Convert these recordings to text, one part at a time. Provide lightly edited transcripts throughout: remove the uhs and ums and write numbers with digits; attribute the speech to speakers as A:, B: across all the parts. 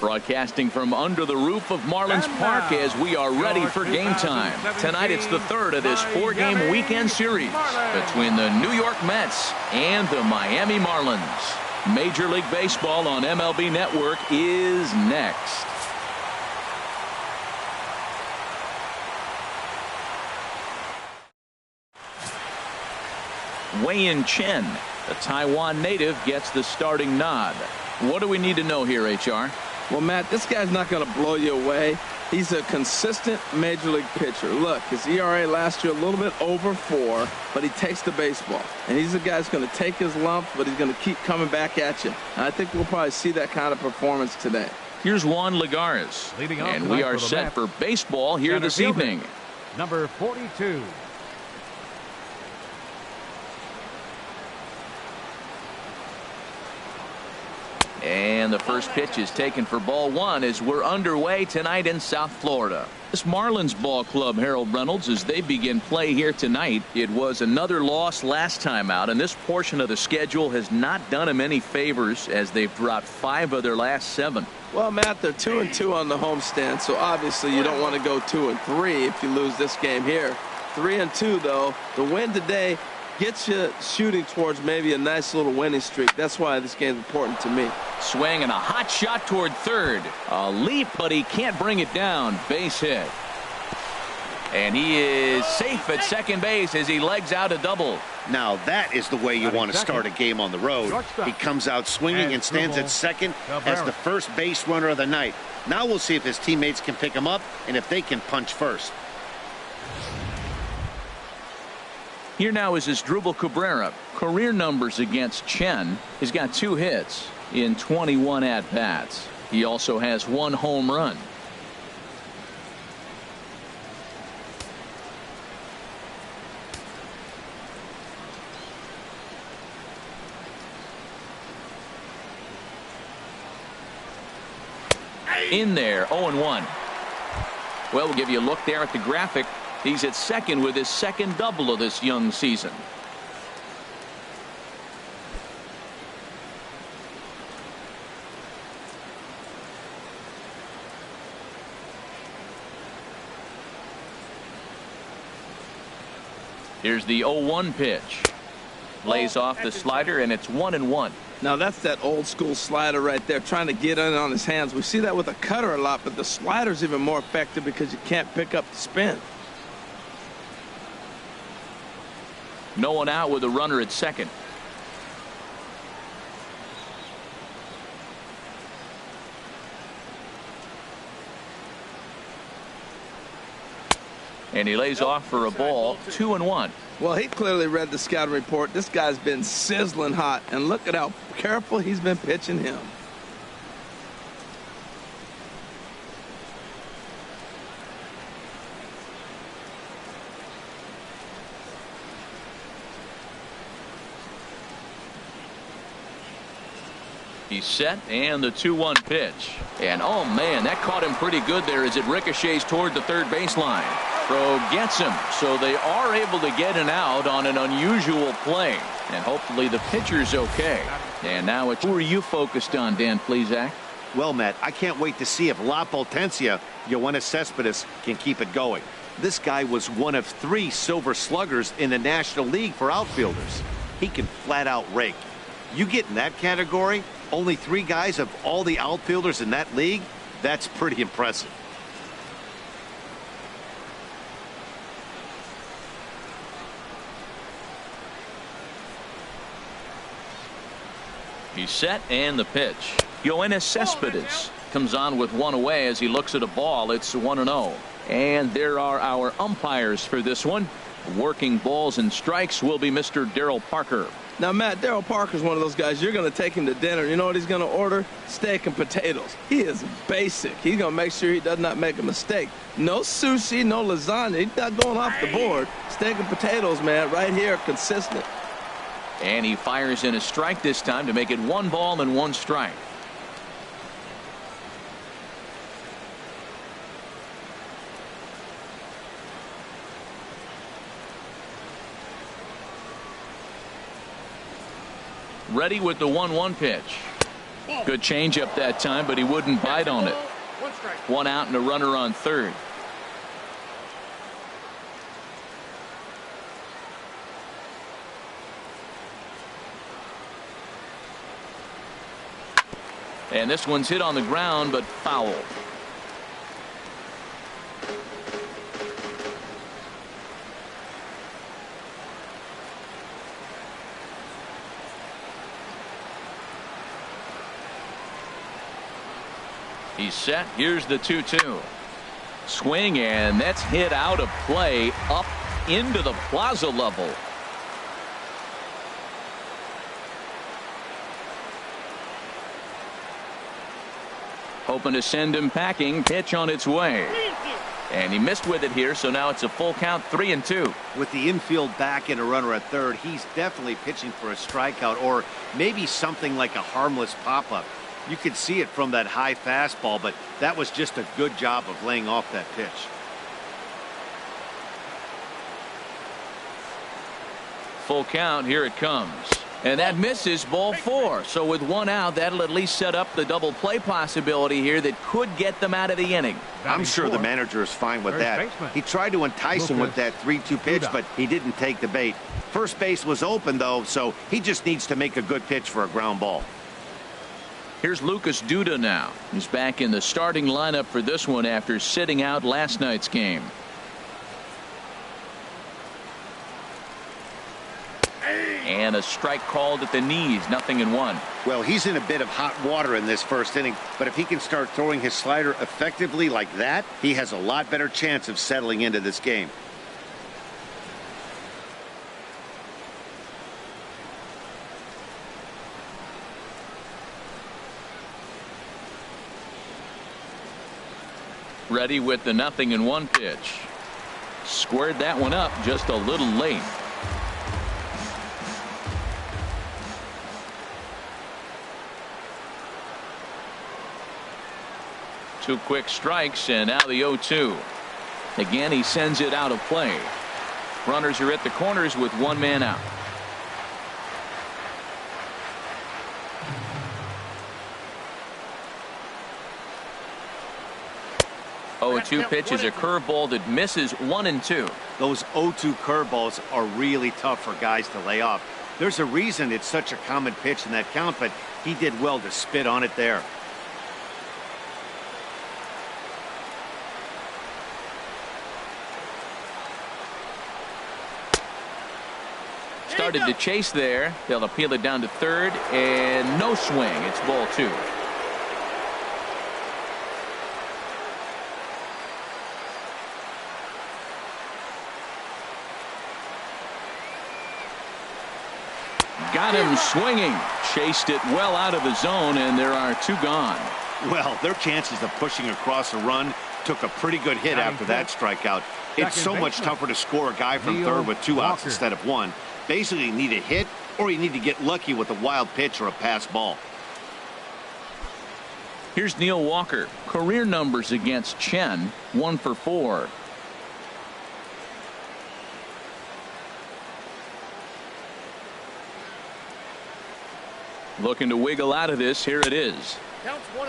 A: Broadcasting from under the roof of Marlins Park as we are ready for game time. Tonight it's the third of this four-game weekend series between the New York Mets and the Miami Marlins. Major League Baseball on MLB Network is next. Wei-Yin Chen, the Taiwan native, gets the starting nod. What do we need to know here, HR?
B: Well, Matt, this guy's not going to blow you away. He's a consistent major league pitcher. Look, his ERA last year a little bit over 4, but he takes the baseball. And he's a guy that's going to take his lumps, but he's going to keep coming back at you. And I think we'll probably see that kind of performance today.
A: Here's Juan Lagares. And we are set for baseball here this evening.
C: Number 42.
A: And the first pitch is taken for ball 1 as we're underway tonight in South Florida. This Marlins ball club, Harold Reynolds, as they begin play here tonight. It was another loss last time out, and this portion of the schedule has not done them any favors as they've dropped 5 of their last 7.
B: Well, Matt, they're 2-2 on the homestand, so obviously you don't want to go 2-3 if you lose this game here. 3-2, though. The win today gets you shooting towards maybe a nice little winning streak. That's why this game is important to me.
A: Swing and a hot shot toward third. A leap, but he can't bring it down. Base hit. And he is safe at second base as he legs out a double.
D: Now that is the way you want to start a game on the road. He comes out swinging and stands at second as the first base runner of the night. Now we'll see if his teammates can pick him up and if they can punch first.
A: Here now is Asdrubal Cabrera. Career numbers against Chen. He's got 2 hits in 21 at-bats. He also has 1 home run. In there, 0-1. Well, we'll give you a look there at the graphic. He's at second with his second double of this young season. Here's the 0-1 pitch. Lays off the slider, and it's 1-1.
B: Now that's that old school slider right there, trying to get in on his hands. We see that with a cutter a lot, but the slider's even more effective because you can't pick up the spin.
A: No one out with a runner at second. And he lays off for a ball. 2-1.
B: Well, he clearly read the scouting report. This guy's been sizzling hot, and look at how careful he's been pitching him.
A: He's set, and the 2-1 pitch. And oh man, that caught him pretty good there as it ricochets toward the third baseline. Throw gets him, so they are able to get an out on an unusual play. And hopefully the pitcher's okay. And now it's, who are you focused on, Dan Plesac?
D: Well, Matt, I can't wait to see if La Potencia, Yoenis Cespedes, can keep it going. This guy was one of 3 silver sluggers in the National League for outfielders. He can flat out rake. You get in that category, only 3 guys of all the outfielders in that league, that's pretty impressive.
A: He's set, and the pitch. Yoenis Cespedes comes on with 1 away as he looks at a ball. It's 1-0. And there are our umpires for this one. Working balls and strikes will be Mr. Darryl Parker.
B: Now, Matt, Darryl Parker's one of those guys, you're going to take him to dinner. You know what he's going to order? Steak and potatoes. He is basic. He's going to make sure he does not make a mistake. No sushi, no lasagna. He's not going off the board. Steak and potatoes, man, right here, consistent.
A: And he fires in a strike this time to make it 1 ball and 1 strike. ready with the 1-1 pitch. Good changeup that time, but he wouldn't bite on it. 1 out and a runner on third. And this one's hit on the ground, but foul. He's set. Here's the 2-2. Swing, and that's hit out of play up into the plaza level. Hoping to send him packing. Pitch on its way. And he missed with it here, so now it's a full count, 3-2.
D: With the infield back and a runner at third, he's definitely pitching for a strikeout or maybe something like a harmless pop-up. You could see it from that high fastball, but that was just a good job of laying off that pitch.
A: Full count, here it comes. And that misses, ball 4. So with 1 out, that'll at least set up the double play possibility here that could get them out of the inning.
D: I'm sure the manager is fine with that. He tried to entice him with that 3-2 pitch, but he didn't take the bait. First base was open, though, so he just needs to make a good pitch for a ground ball.
A: Here's Lucas Duda now. He's back in the starting lineup for this one after sitting out last night's game. And a strike called at the knees, 0-1.
D: Well, he's in a bit of hot water in this first inning, but if he can start throwing his slider effectively like that, he has a lot better chance of settling into this game.
A: Ready with the 0-1 pitch. Squared that one up just a little late. Two quick strikes, and now the 0-2. Again, he sends it out of play. Runners are at the corners with 1 man out. 0-2 pitch is a curveball that misses 1-2.
D: Those 0-2 curveballs are really tough for guys to lay off. There's a reason it's such a common pitch in that count, but he did well to spit on it there.
A: Started to chase there. They'll appeal it down to third, and no swing. It's ball 2. Got him swinging. Chased it well out of the zone, and there are 2 gone.
D: Well, their chances of pushing across a run took a pretty good hit after that strikeout. It's so much tougher to score a guy from third with 2 outs instead of 1. Basically, you need a hit, or you need to get lucky with a wild pitch or a pass ball.
A: Here's Neil Walker. Career numbers against Chen, 1 for 4. Looking to wiggle out of this. Here it is.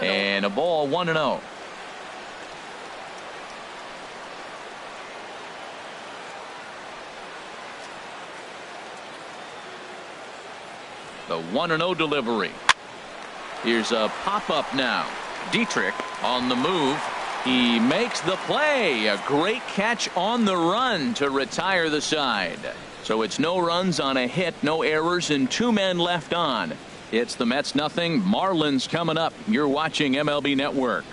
A: And a ball, 1-0. The 1-0 delivery. Here's a pop-up now. Dietrich on the move. He makes the play. A great catch on the run to retire the side. So it's no runs on a hit, no errors, and 2 men left on. It's the Mets 0, Marlins coming up. You're watching MLB Network.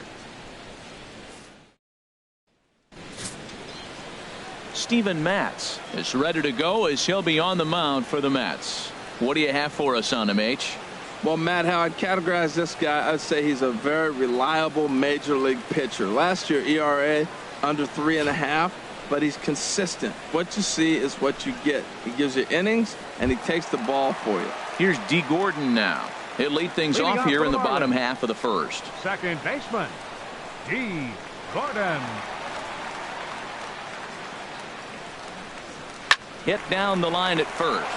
A: Steven Matz is ready to go as he'll be on the mound for the Mets. What do you have for us on him, H?
B: Well, Matt, how I'd categorize this guy, I'd say he's a very reliable major league pitcher. Last year, ERA under 3.5, but he's consistent. What you see is what you get. He gives you innings, and he takes the ball for you.
A: Here's D. Gordon now. He'll lead things off here in the bottom half of the first.
C: Second baseman, D. Gordon.
A: Hit down the line at first.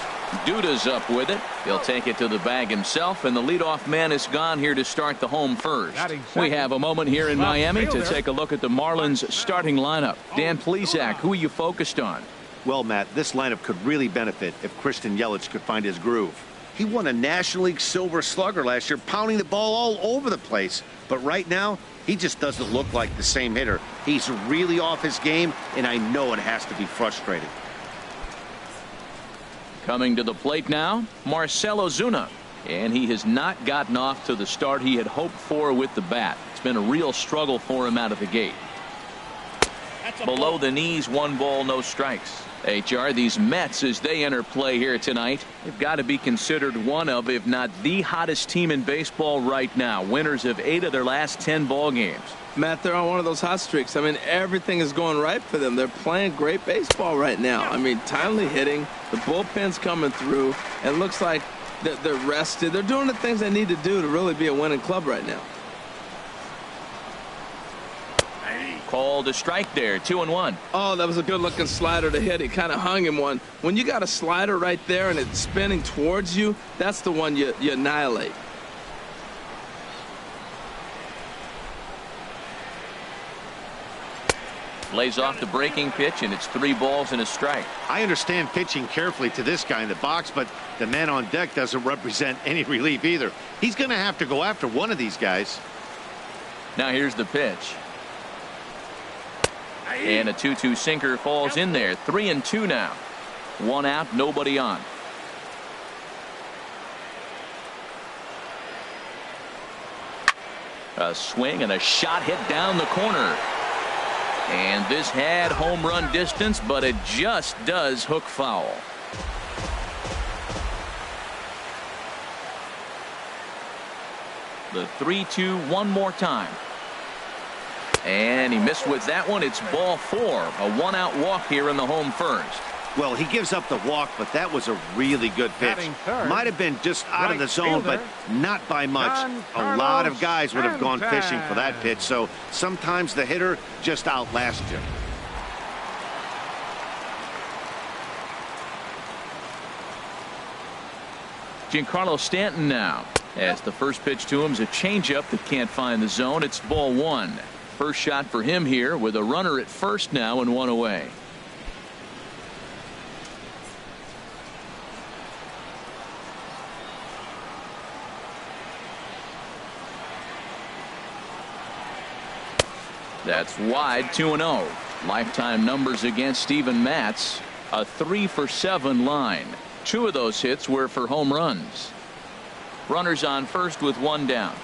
A: Duda's up with it. He'll take it to the bag himself, and the leadoff man is gone here to start the home first. We have a moment here in Miami to take a look at the Marlins starting lineup. Dan Plesac, who are you focused on?
D: Well, Matt, this lineup could really benefit if Christian Yelich could find his groove. He won a National League Silver Slugger last year, pounding the ball all over the place. But right now, he just doesn't look like the same hitter. He's really off his game, and I know it has to be frustrating.
A: Coming to the plate now, Marcell Ozuna. And he has not gotten off to the start he had hoped for with the bat. It's been a real struggle for him out of the gate. Below the knees, 1 ball, no strikes. HR, these Mets, as they enter play here tonight, they've got to be considered one of, if not the hottest team in baseball right now. Winners of 8 of their last 10 ball games.
B: Matt, they're on one of those hot streaks. I mean, everything is going right for them. They're playing great baseball right now. I mean, timely hitting, the bullpen's coming through, and it looks like they're rested. They're doing the things they need to do to really be a winning club right now.
A: Called a strike there, 2-1.
B: Oh, that was a good-looking slider to hit. He kind of hung him one. When you got a slider right there and it's spinning towards you, that's the one you annihilate.
A: Lays off the breaking pitch, and it's 3 balls and a strike.
D: I understand pitching carefully to this guy in the box, but the man on deck doesn't represent any relief either. He's going to have to go after one of these guys.
A: Now here's the pitch. And a 2-2 sinker falls in there. 3-2 now. 1 out, nobody on. A swing and a shot hit down the corner. And this had home run distance, but it just does hook foul. The 3-2 one more time. And he missed with that one. It's ball 4. A 1-out walk here in the home first.
D: Well, he gives up the walk, but that was a really good pitch. Might have been just out of the zone, but not by much. A lot of guys would have gone fishing for that pitch, so sometimes the hitter just outlasts you.
A: Giancarlo Stanton now, as the first pitch to him is a changeup that can't find the zone. It's ball 1. First shot for him here with a runner at first now and 1 away. That's wide, 2-0. Lifetime numbers against Steven Matz, a 3-for-7 line. 2 of those hits were for home runs. Runners on first with 1 down.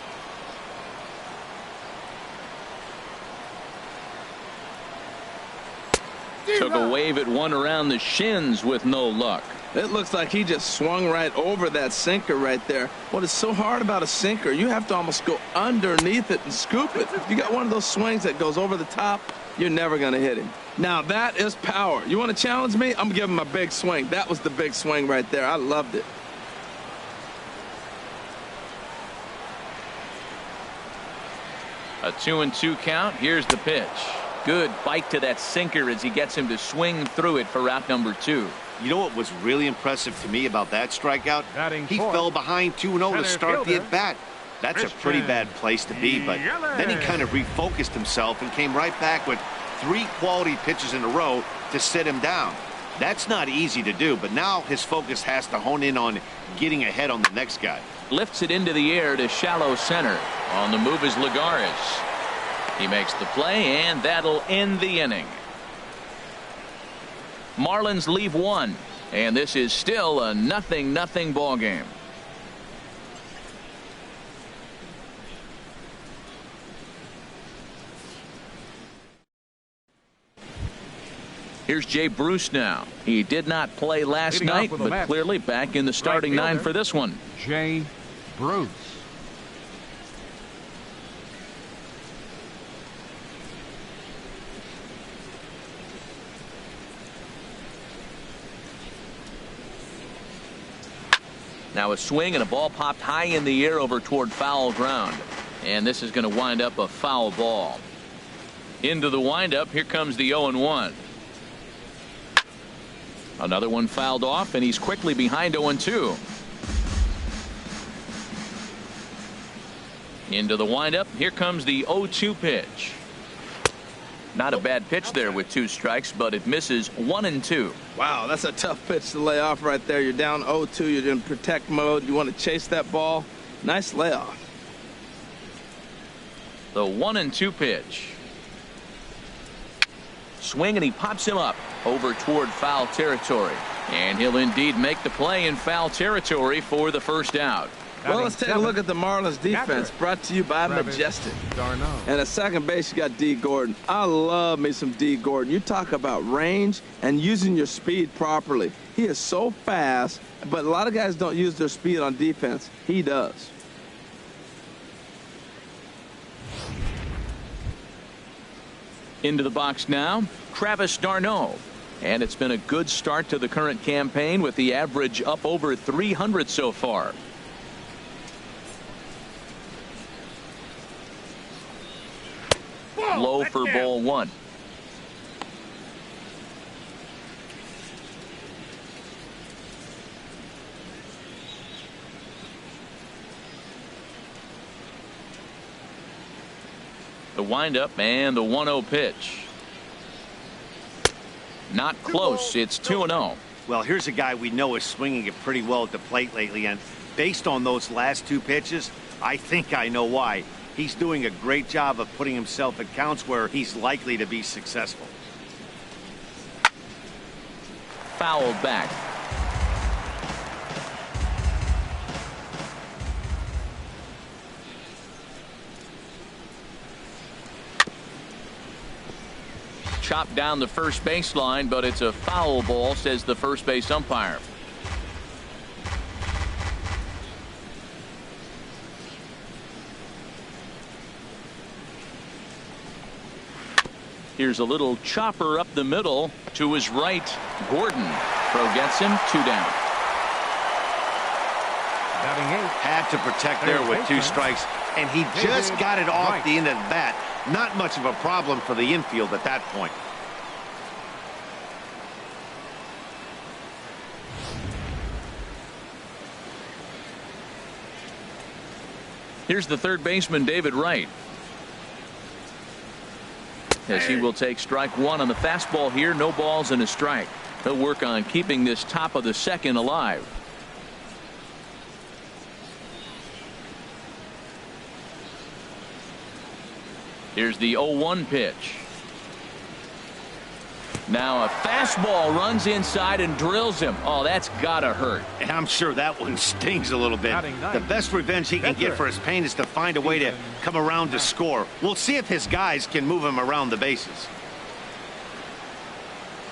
A: Took a wave at one around the shins with no luck.
B: It looks like he just swung right over that sinker right there. What is so hard about a sinker, you have to almost go underneath it and scoop it. If you got one of those swings that goes over the top, you're never going to hit him. Now that is power. You want to challenge me? I'm going to give him a big swing. That was the big swing right there. I loved it.
A: A 2-2 count. Here's the pitch. Good bite to that sinker as he gets him to swing through it for out number 2.
D: You know what was really impressive to me about that strikeout? He fell behind 2-0 to start the at-bat. That's a pretty bad place to be, but then he kind of refocused himself and came right back with 3 quality pitches in a row to sit him down. That's not easy to do, but now his focus has to hone in on getting ahead on the next guy.
A: Lifts it into the air to shallow center. On the move is Lagares. He makes the play, and that'll end the inning. Marlins leave 1, and this is still a 0-0 ball game. Here's Jay Bruce now. He did not play last night, but clearly back in the starting 9 for this one.
C: Jay Bruce.
A: Now a swing and a ball popped high in the air over toward foul ground. And this is going to wind up a foul ball. Into the windup, here comes the 0-1. Another one fouled off, and he's quickly behind 0-2. Into the windup. Here comes the 0-2 pitch. Not a bad pitch there with 2 strikes, but it misses 1-2.
B: Wow, that's a tough pitch to lay off right there. You're down 0-2. You're in protect mode. You want to chase that ball. Nice layoff.
A: The 1-2 pitch. Swing, and he pops him up over toward foul territory. And he'll indeed make the play in foul territory for the first out.
B: Well, let's take a look at the Marlins defense, brought to you by Majestic. And at second base, you got D. Gordon. I love me some D. Gordon. You talk about range and using your speed properly. He is so fast, but a lot of guys don't use their speed on defense. He does.
A: Into the box now, Travis d'Arnaud. And it's been a good start to the current campaign with the average up over 300 so far. Low for ball 1. The windup and the 1-0 pitch. Not close. It's 2-0.
D: Well, here's a guy we know is swinging it pretty well at the plate lately, and based on those last 2 pitches, I think I know why. He's doing a great job of putting himself at counts where he's likely to be successful.
A: Fouled back. Chopped down the first baseline, but it's a foul ball, says the first base umpire. Here's a little chopper up the middle to his right. Gordon. Throw gets him. 2 down.
D: Had to protect there with 2 strikes, and he just got it off the end of the bat. Not much of a problem for the infield at that point.
A: Here's the third baseman, David Wright, as he will take strike 1 on the fastball here. No balls and a strike. He'll work on keeping this top of the second alive. Here's the 0-1 pitch. Now a fastball runs inside and drills him. Oh, that's gotta hurt.
D: And I'm sure that one stings a little bit. The best revenge he can get for his pain is to find a way to come around to score. We'll see if his guys can move him around the bases.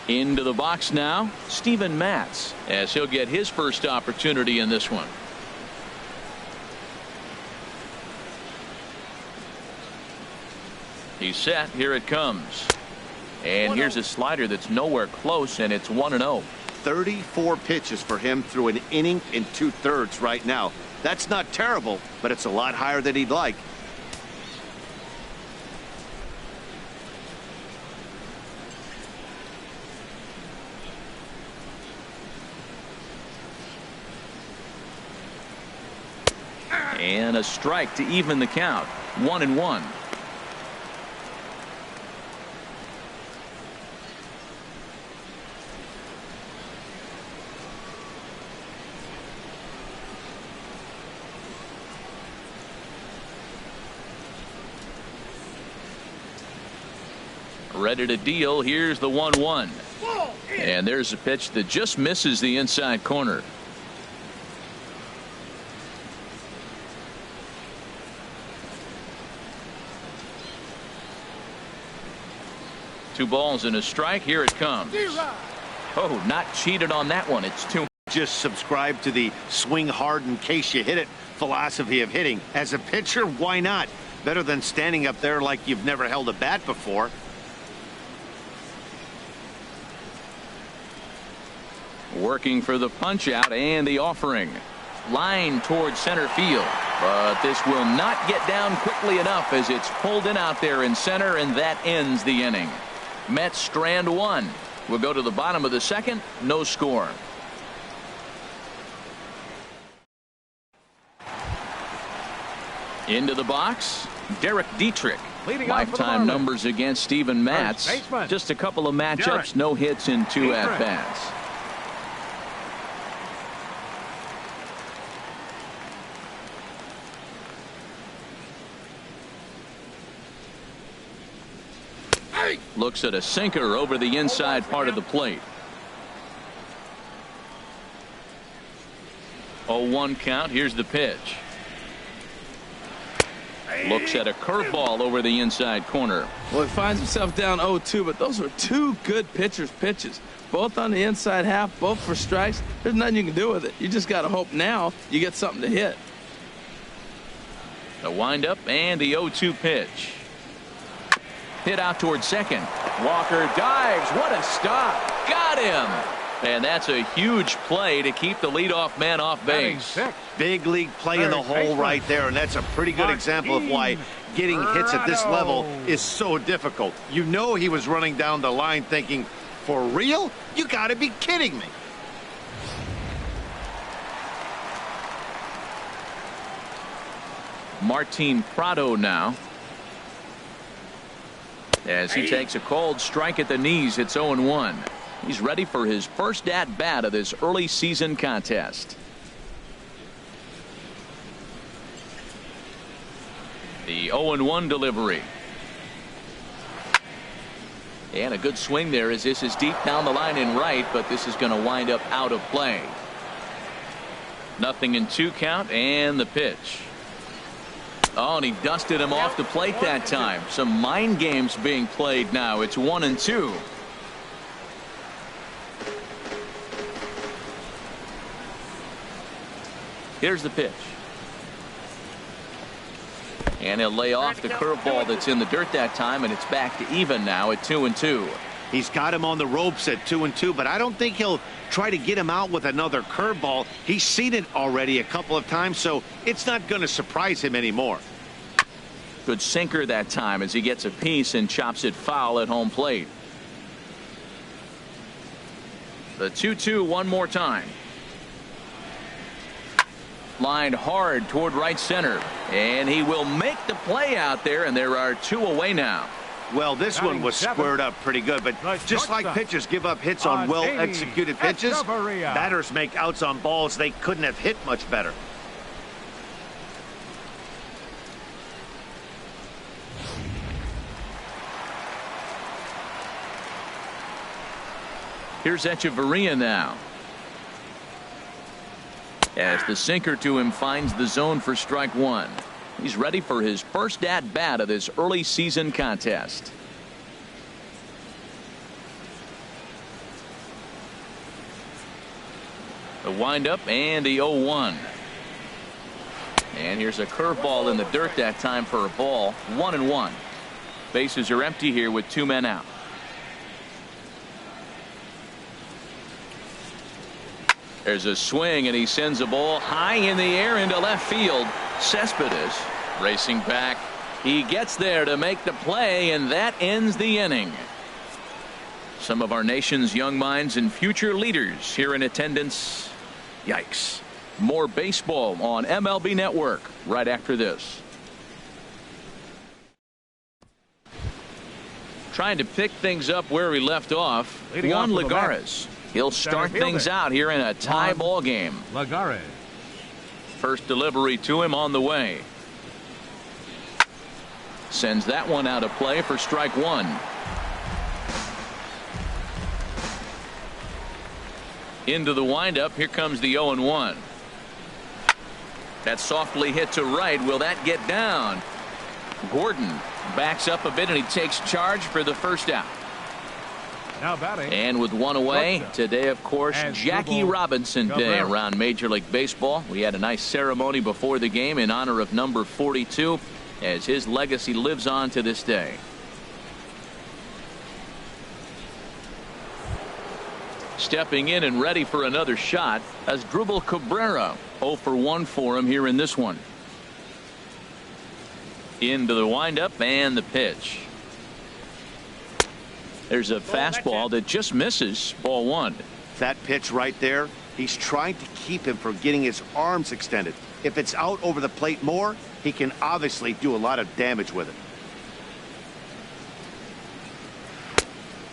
A: Into the box now, Steven Matz, as he'll get his first opportunity in this one. He's set. Here it comes. And here's a slider that's nowhere close, and it's 1-0.
D: 34 pitches for him through an inning and 2/3 right now. That's not terrible, but it's a lot higher than he'd like.
A: And a strike to even the count. 1-1. Ready to deal. Here's the 1-1. And there's a pitch that just misses the inside corner. Two balls and a strike. Here it comes. Oh, not cheated on that one. It's 2.
D: Just subscribe to the swing hard in case you hit it philosophy of hitting. As a pitcher, why not? Better than standing up there like you've never held a bat before.
A: Working for the punch out and the offering. Line towards center field. But this will not get down quickly enough as it's pulled in out there in center, and that ends the inning. Mets strand 1. We'll go to the bottom of the second. No score. Into the box, Derek Dietrich.
C: Leading off for the
A: Lifetime
C: Marlins.
A: numbers against Steven Matz.
C: baseman,
A: Just a couple of matchups,
C: Derek
A: no hits in 2
C: Dietrich.
A: at-bats. Looks at a sinker over the inside part of the plate. 0-1 count. Here's the pitch. Looks at a curveball over the inside corner.
B: Well, he finds himself down 0-2, but those were two good pitchers' pitches. Both on the inside half, both for strikes. There's nothing you can do with it. You just got to hope now you get something to hit.
A: The windup and the 0-2 pitch. Hit out towards second. Walker dives. What a stop. Got him. And that's a huge play to keep the leadoff man off base.
D: Big league play in the hole right there, and that's a pretty good example of why getting hits at this level is so difficult. You know he was running down the line thinking, for real? You got to be kidding me.
A: Martin Prado now, as he takes a cold strike at the knees. It's 0-1. He's ready for his first at-bat of this early season contest. The 0-1 delivery. And a good swing there as this is deep down the line in right, but this is going to wind up out of play. 0-2 count and the pitch. Oh, and he dusted him off the plate that time. Some mind games being played now. It's 1-2. Here's the pitch. And he'll lay off the curveball that's in the dirt that time, and it's back to even now at 2-2.
D: He's got him on the ropes at 2-2, but I don't think he'll try to get him out with another curveball. He's seen it already a couple of times, so it's not going to surprise him anymore.
A: Good sinker that time as he gets a piece and chops it foul at home plate. The 2-2 one more time. Lined hard toward right center, and he will make the play out there, and there are 2 away now.
D: Well, this one was squared up pretty good, but just like pitchers give up hits on well-executed pitches, batters make outs on balls they couldn't have hit much better.
A: Here's Echeverria now, as the sinker to him finds the zone for strike one. He's ready for his first at-bat of this early season contest. The windup and the 0-1. And here's a curveball in the dirt that time for a ball. 1-1. Bases are empty here with 2 men out. There's a swing, and he sends a ball high in the air into left field. Cespedes racing back. He gets there to make the play, and that ends the inning. Some of our nation's young minds and future leaders here in attendance. Yikes. More baseball on MLB Network right after this. Trying to pick things up where we left off. Juan Lagares. He'll start things out here in a tie ball game.
C: Lagares.
A: First delivery to him on the way. Sends that one out of play for strike one. Into the windup. Here comes the 0-1. That softly hit to right. Will that get down? Gordon backs up a bit, and he takes charge for the first out.
C: Now batting.
A: And with one away today, of course, Jackie Robinson Day around Major League Baseball. We had a nice ceremony before the game in honor of number 42, as his legacy lives on to this day. Stepping in and ready for another shot as Asdrubal Cabrera. 0 for 1 for him here in this one. Into the windup and the pitch. There's a fastball that just misses. Ball one.
D: That pitch right there, he's trying to keep him from getting his arms extended. If it's out over the plate more, he can obviously do a lot of damage with it.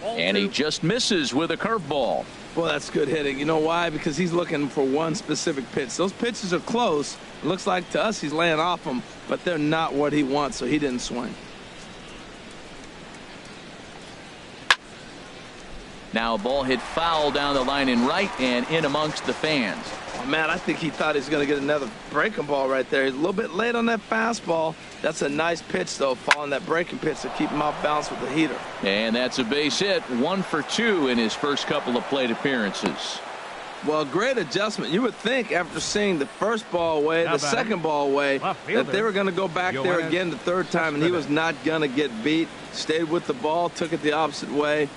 A: And he just misses with a curveball.
B: Boy, that's good hitting. You know why? Because he's looking for one specific pitch. Those pitches are close. It looks like to us he's laying off them, but they're not what he wants, so he didn't swing.
A: Now a ball hit foul down the line in right and in amongst the fans.
B: Oh, man, I think he thought he was going to get another breaking ball right there. He's a little bit late on that fastball. That's a nice pitch, though, following that breaking pitch to keep him off balance with the heater.
A: And that's a base hit. 1 for 2 in his first couple of plate appearances.
B: Well, great adjustment. You would think after seeing the first ball away, the second ball away, that they were going to go back there again the third time, and he was not going to get beat. Stayed with the ball, took it the opposite way.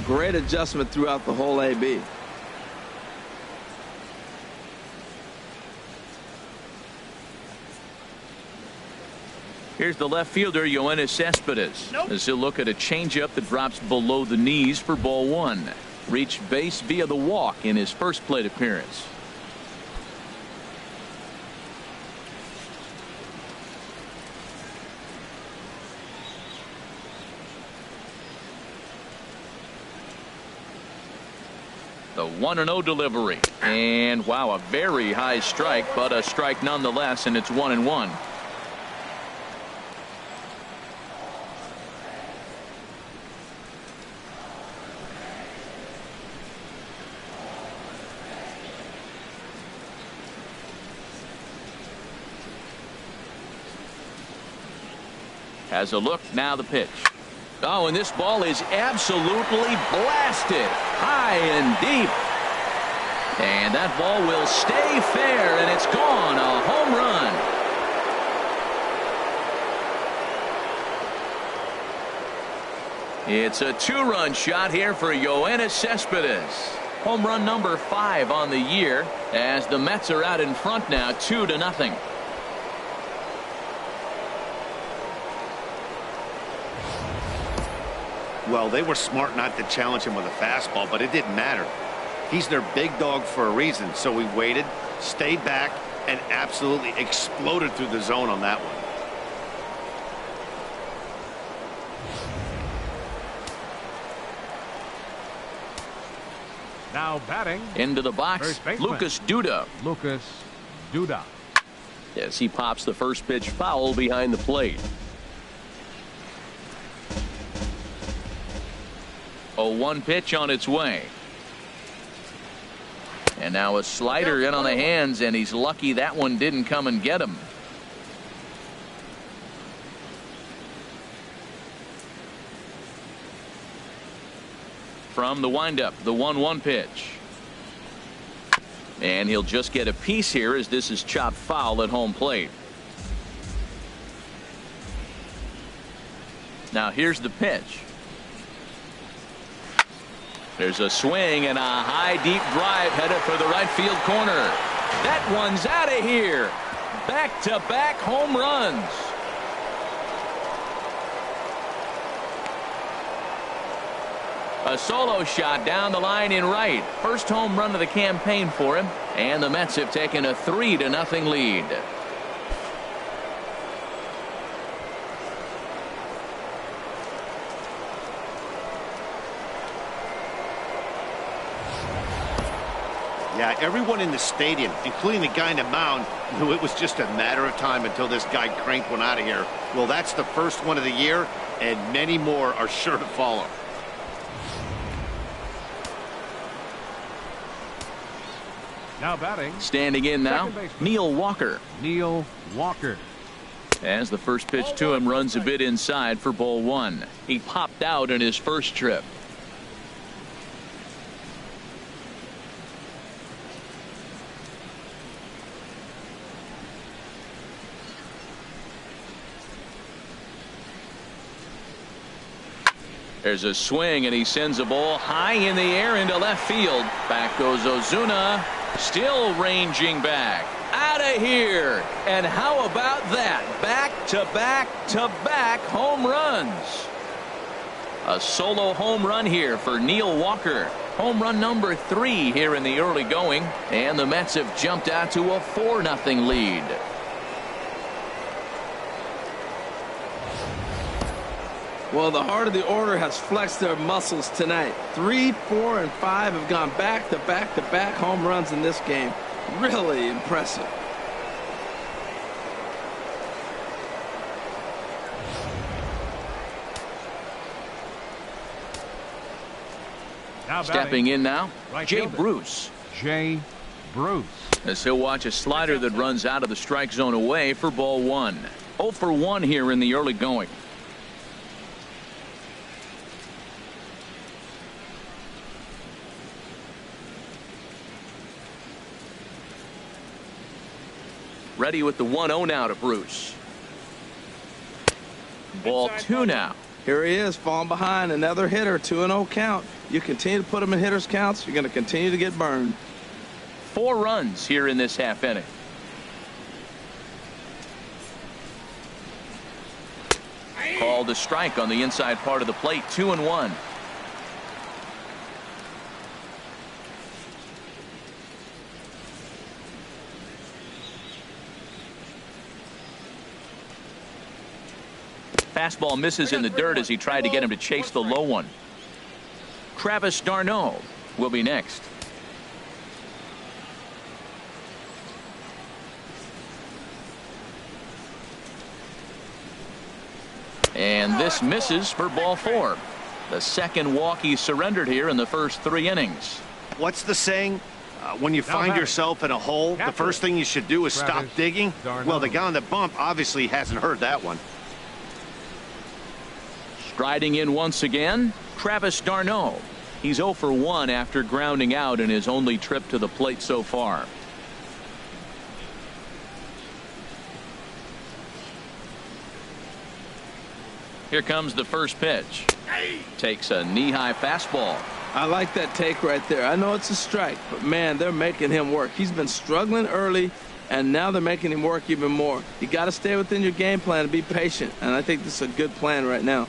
B: Great adjustment throughout the whole AB.
A: Here's the left fielder, Yoenis Cespedes. As he'll look at a changeup that drops below the knees for ball 1. Reached base via the walk in his first plate appearance. The 1-0 delivery. And wow, a very high strike, but a strike nonetheless, and it's 1-1. Has a look, now the pitch. Oh, and this ball is absolutely blasted high and deep. And that ball will stay fair, and it's gone. A home run. It's a 2-run shot here for Yoenis Cespedes. Home run number 5 on the year, as the Mets are out in front now 2-0.
D: Well, they were smart not to challenge him with a fastball, but it didn't matter. He's their big dog for a reason, so we waited, stayed back, and absolutely exploded through the zone on that one.
C: Now batting.
A: Into the box, Lucas Duda.
C: Lucas Duda.
A: As he pops the first pitch foul behind the plate. A 1 pitch on its way. And now a slider in on the hands, and he's lucky that one didn't come and get him. From the windup, the 1-1 pitch. And he'll just get a piece here as this is chopped foul at home plate. Now here's the pitch. There's a swing and a high deep drive headed for the right field corner. That one's out of here. Back-to-back home runs. A solo shot down the line in right. First home run of the campaign for him, and the Mets have taken a 3-0 lead.
D: Yeah, everyone in the stadium, including the guy in the mound, knew it was just a matter of time until this guy cranked one out of here. Well, that's the first one of the year, and many more are sure to follow.
C: Now batting.
A: Standing in now, Neil Walker.
C: Neil Walker.
A: As the first pitch to him runs a bit inside for ball 1. He popped out in his first trip. There's a swing, and he sends a ball high in the air into left field. Back goes Ozuna, still ranging back. Out of here. And how about that? Back-to-back-to-back home runs. A solo home run here for Neil Walker. Home run number 3 here in the early going. And the Mets have jumped out to a 4-0 lead.
B: Well, the heart of the order has flexed their muscles tonight. 3, 4, and 5 have gone back to back to back home runs in this game. Really impressive.
C: Now
A: Stepping in now,
C: right
A: Jay
C: fielder.
A: Bruce.
C: Jay Bruce.
A: As he'll watch a slider that runs out of the strike zone away for ball 1. 0 for 1 here in the early going. Ready with the 1-0 now to Bruce. Ball 2 now.
B: Here he is, falling behind. Another hitter, 2-0 count. You continue to put him in hitters' counts, you're going to continue to get burned.
A: 4 runs here in this half inning. Called a strike on the inside part of the plate. 2-1. Fastball misses in the dirt as he tried to get him to chase the low one. Travis d'Arnaud will be next. And this misses for ball 4. The second walk he surrendered here in the first 3 innings.
D: What's the saying? When you find yourself in a hole, the first thing you should do is stop digging. Well, the guy on the bump obviously hasn't heard that one.
A: Striding in once again, Travis d'Arnaud. He's 0 for 1 after grounding out in his only trip to the plate so far. Here comes the first pitch. Takes a knee-high fastball.
B: I like that take right there. I know it's a strike, but man, they're making him work. He's been struggling early, and now they're making him work even more. You got to stay within your game plan and be patient, and I think this is a good plan right now.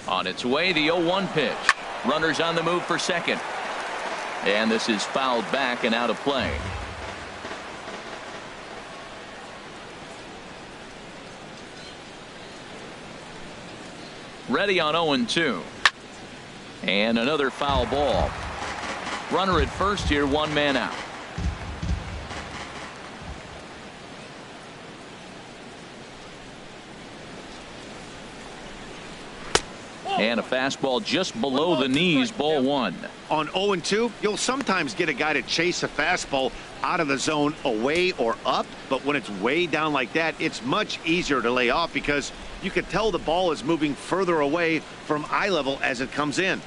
A: On its way, the 0-1 pitch. Runners on the move for second. And this is fouled back and out of play. Ready on 0-2. And another foul ball. Runner at first here, 1 man out. And a fastball just below the knees, ball 1.
D: On 0-2, you'll sometimes get a guy to chase a fastball out of the zone away or up, but when it's way down like that, it's much easier to lay off because you can tell the ball is moving further away from eye level as it comes in.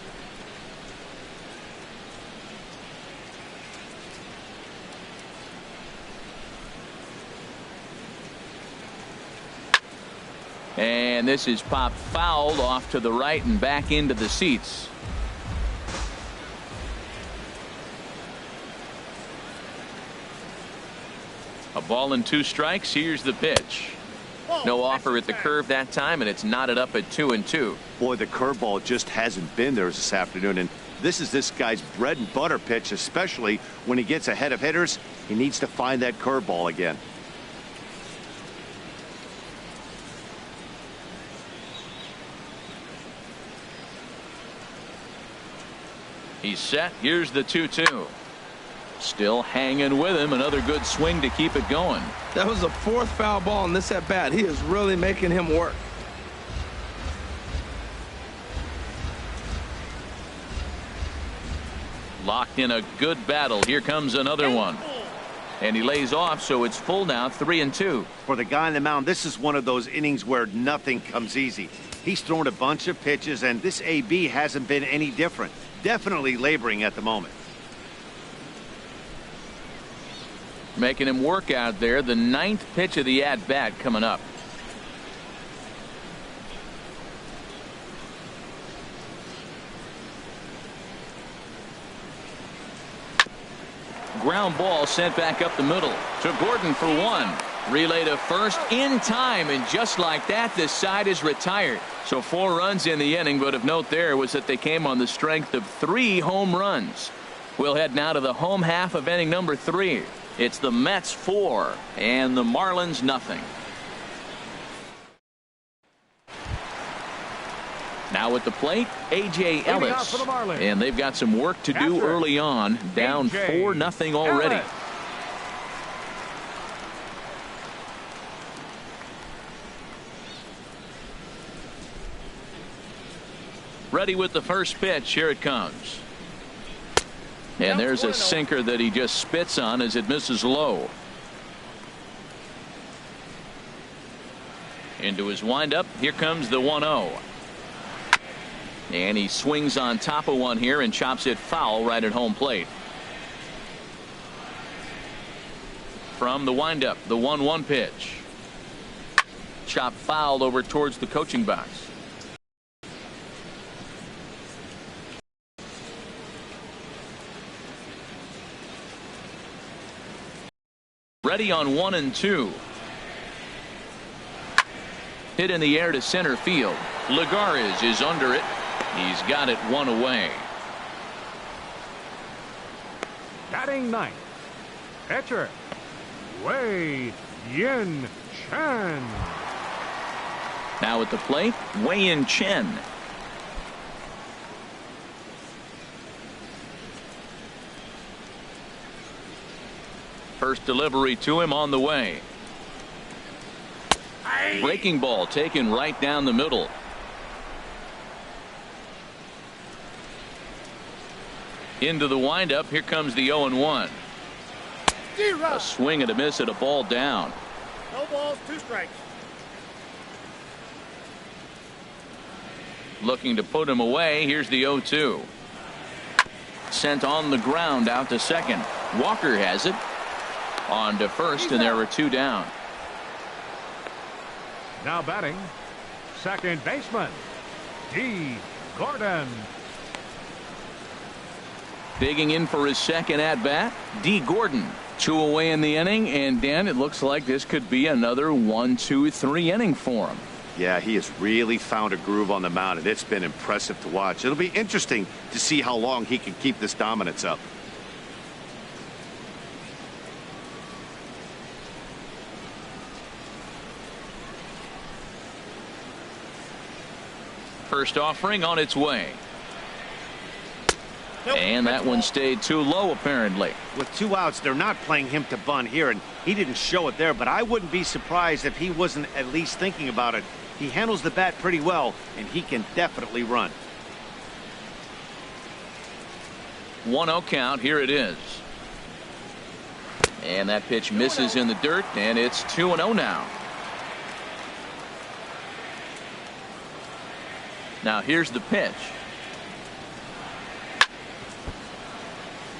A: And this is popped fouled off to the right and back into the seats. A ball and 2 strikes. Here's the pitch. No offer at the curve that time, and it's knotted up at 2-2.
D: Boy, the curveball just hasn't been there this afternoon, and this is this guy's bread and butter pitch, especially when he gets ahead of hitters. He needs to find that curveball again.
A: He's set. Here's the 2-2. Still hanging with him. Another good swing to keep it going.
B: That was the 4th foul ball in this at bat. He is really making him work.
A: Locked in a good battle. Here comes another one. And he lays off, so it's full now, 3-2.
D: For the guy on the mound, this is one of those innings where nothing comes easy. He's thrown a bunch of pitches, and this AB hasn't been any different. Definitely laboring at the moment.
A: Making him work out there. The 9th pitch of the at-bat coming up. Ground ball sent back up the middle to Gordon for 1. Relay to first in time, and just like that, this side is retired. So 4 runs in the inning, but of note there was that they came on the strength of 3 home runs. We'll head now to the home half of inning number 3. It's the Mets 4 and the Marlins nothing. Now at the plate, A.J. Ellis. And they've got some work to do early on. Down 4-0 already. Ready with the first pitch. Here it comes. And there's a sinker that he just spits on as it misses low. Into his windup. Here comes the 1-0. And he swings on top of one here and chops it foul right at home plate. From the windup, the 1-1 pitch. Chop fouled over towards the coaching box. Ready on 1 and 2. Hit in the air to center field. Lagares is under it. He's got it one away.
C: Batting ninth, pitcher Wei Yin Chen.
A: Now at the plate, Wei-Yin Chen. First delivery to him on the way. Breaking ball taken right down the middle. Into the windup. Here comes the 0-1. A swing and a miss at a ball down.
E: No balls, 2 strikes.
A: Looking to put him away. Here's the 0-2. Sent on the ground out to second. Walker has it. On to first, and there are 2 down.
C: Now batting, second baseman D. Gordon.
A: Digging in for his second at bat, D. Gordon. 2 away in the inning, and Dan, it looks like this could be another 1-2-3 inning for him.
D: Yeah, he has really found a groove on the mound, and it's been impressive to watch. It'll be interesting to see how long he can keep this dominance up.
A: First offering on its way. And that one stayed too low, apparently.
D: With 2 outs, they're not playing him to bunt here, and he didn't show it there, but I wouldn't be surprised if he wasn't at least thinking about it. He handles the bat pretty well, and he can definitely run.
A: 1-0 count. Here it is. And that pitch misses in the dirt, and it's 2-0 now. Now here's the pitch.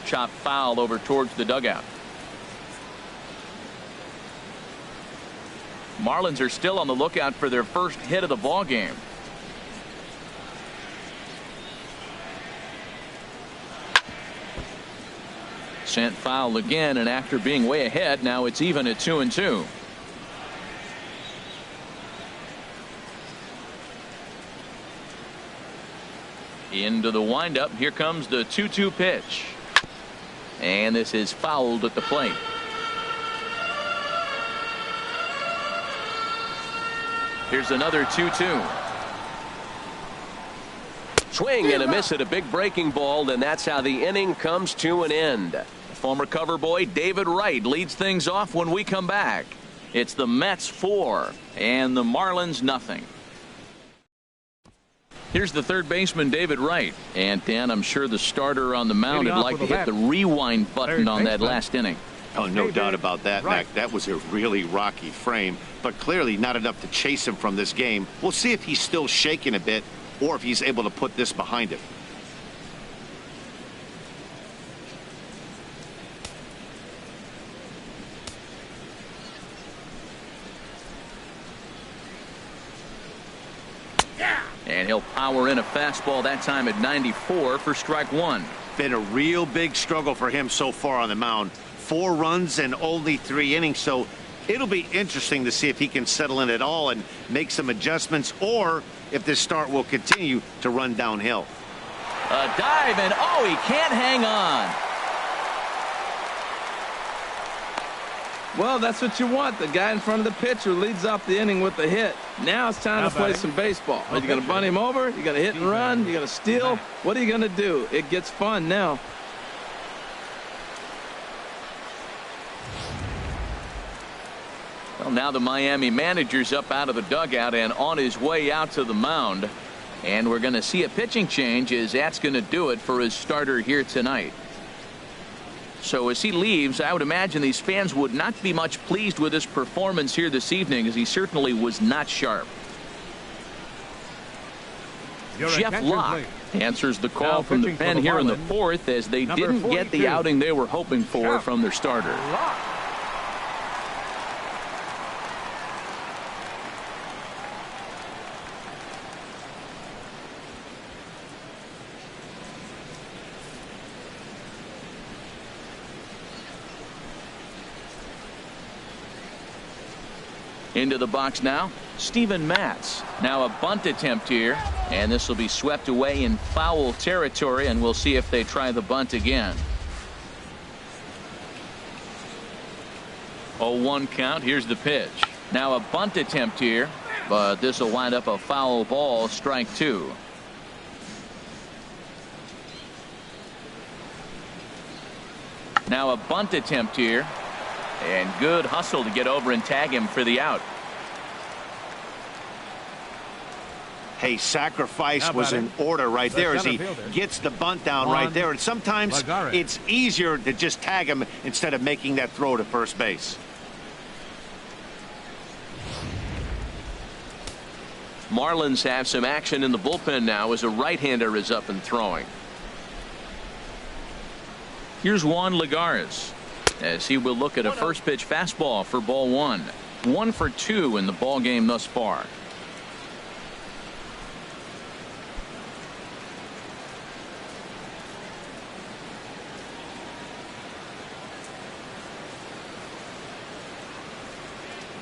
A: Chop foul over towards the dugout. Marlins are still on the lookout for their first hit of the ball game. Sent foul again, and after being way ahead, now it's even at 2-2. Into the windup. Here comes the 2-2 pitch. And this is fouled at the plate. Here's another 2-2.
F: Swing and a miss at a big breaking ball, and that's how the inning comes to an end.
A: Former cover boy David Wright leads things off when we come back. It's the Mets 4 and the Marlins nothing. Here's the third baseman, David Wright. And Dan, I'm sure the starter on the mound would like to hit the rewind button on that last inning.
D: Oh, no doubt about that, Mac. That was a really rocky frame, but clearly not enough to chase him from this game. We'll see if he's still shaking a bit or if he's able to put this behind him.
A: And he'll power in a fastball, that time at 94 for strike 1.
D: Been a real big struggle for him so far on the mound. 4 runs and only 3 innings, so it'll be interesting to see if he can settle in at all and make some adjustments, or if this start will continue to run downhill.
A: A dive, and oh, he can't hang on.
B: Well, that's what you want. The guy in front of the pitcher leads off the inning with the hit. Now it's time to play some baseball. Are you going to bunt him over? You're going to hit and run? You're going to steal? What are you going to do? It gets fun now.
A: Well, now the Miami manager's up out of the dugout and on his way out to the mound. And we're going to see a pitching change as that's going to do it for his starter here tonight. So as he leaves, I would imagine these fans would not be much pleased with his performance here this evening, as he certainly was not sharp. Jeff Locke answers the call from the pen here in the fourth, as they didn't get the outing they were hoping for from their starter. Into the box now, Steven Matz. Now a bunt attempt here, and this will be swept away in foul territory, and we'll see if they try the bunt again. 0-1 count. Here's the pitch. Now a bunt attempt here, but this will wind up a foul ball, strike two. Now a bunt attempt here. And good hustle to get over and tag him for the out.
D: Hey, sacrifice was in order right there as he gets the bunt down right there. And sometimes it's easier to just tag him instead of making that throw to first base.
F: Marlins have some action in the bullpen now as a right-hander is up and throwing.
A: Here's Juan Lagares, as he will look at a first pitch fastball for ball one. 1 for 2 in the ball game thus far.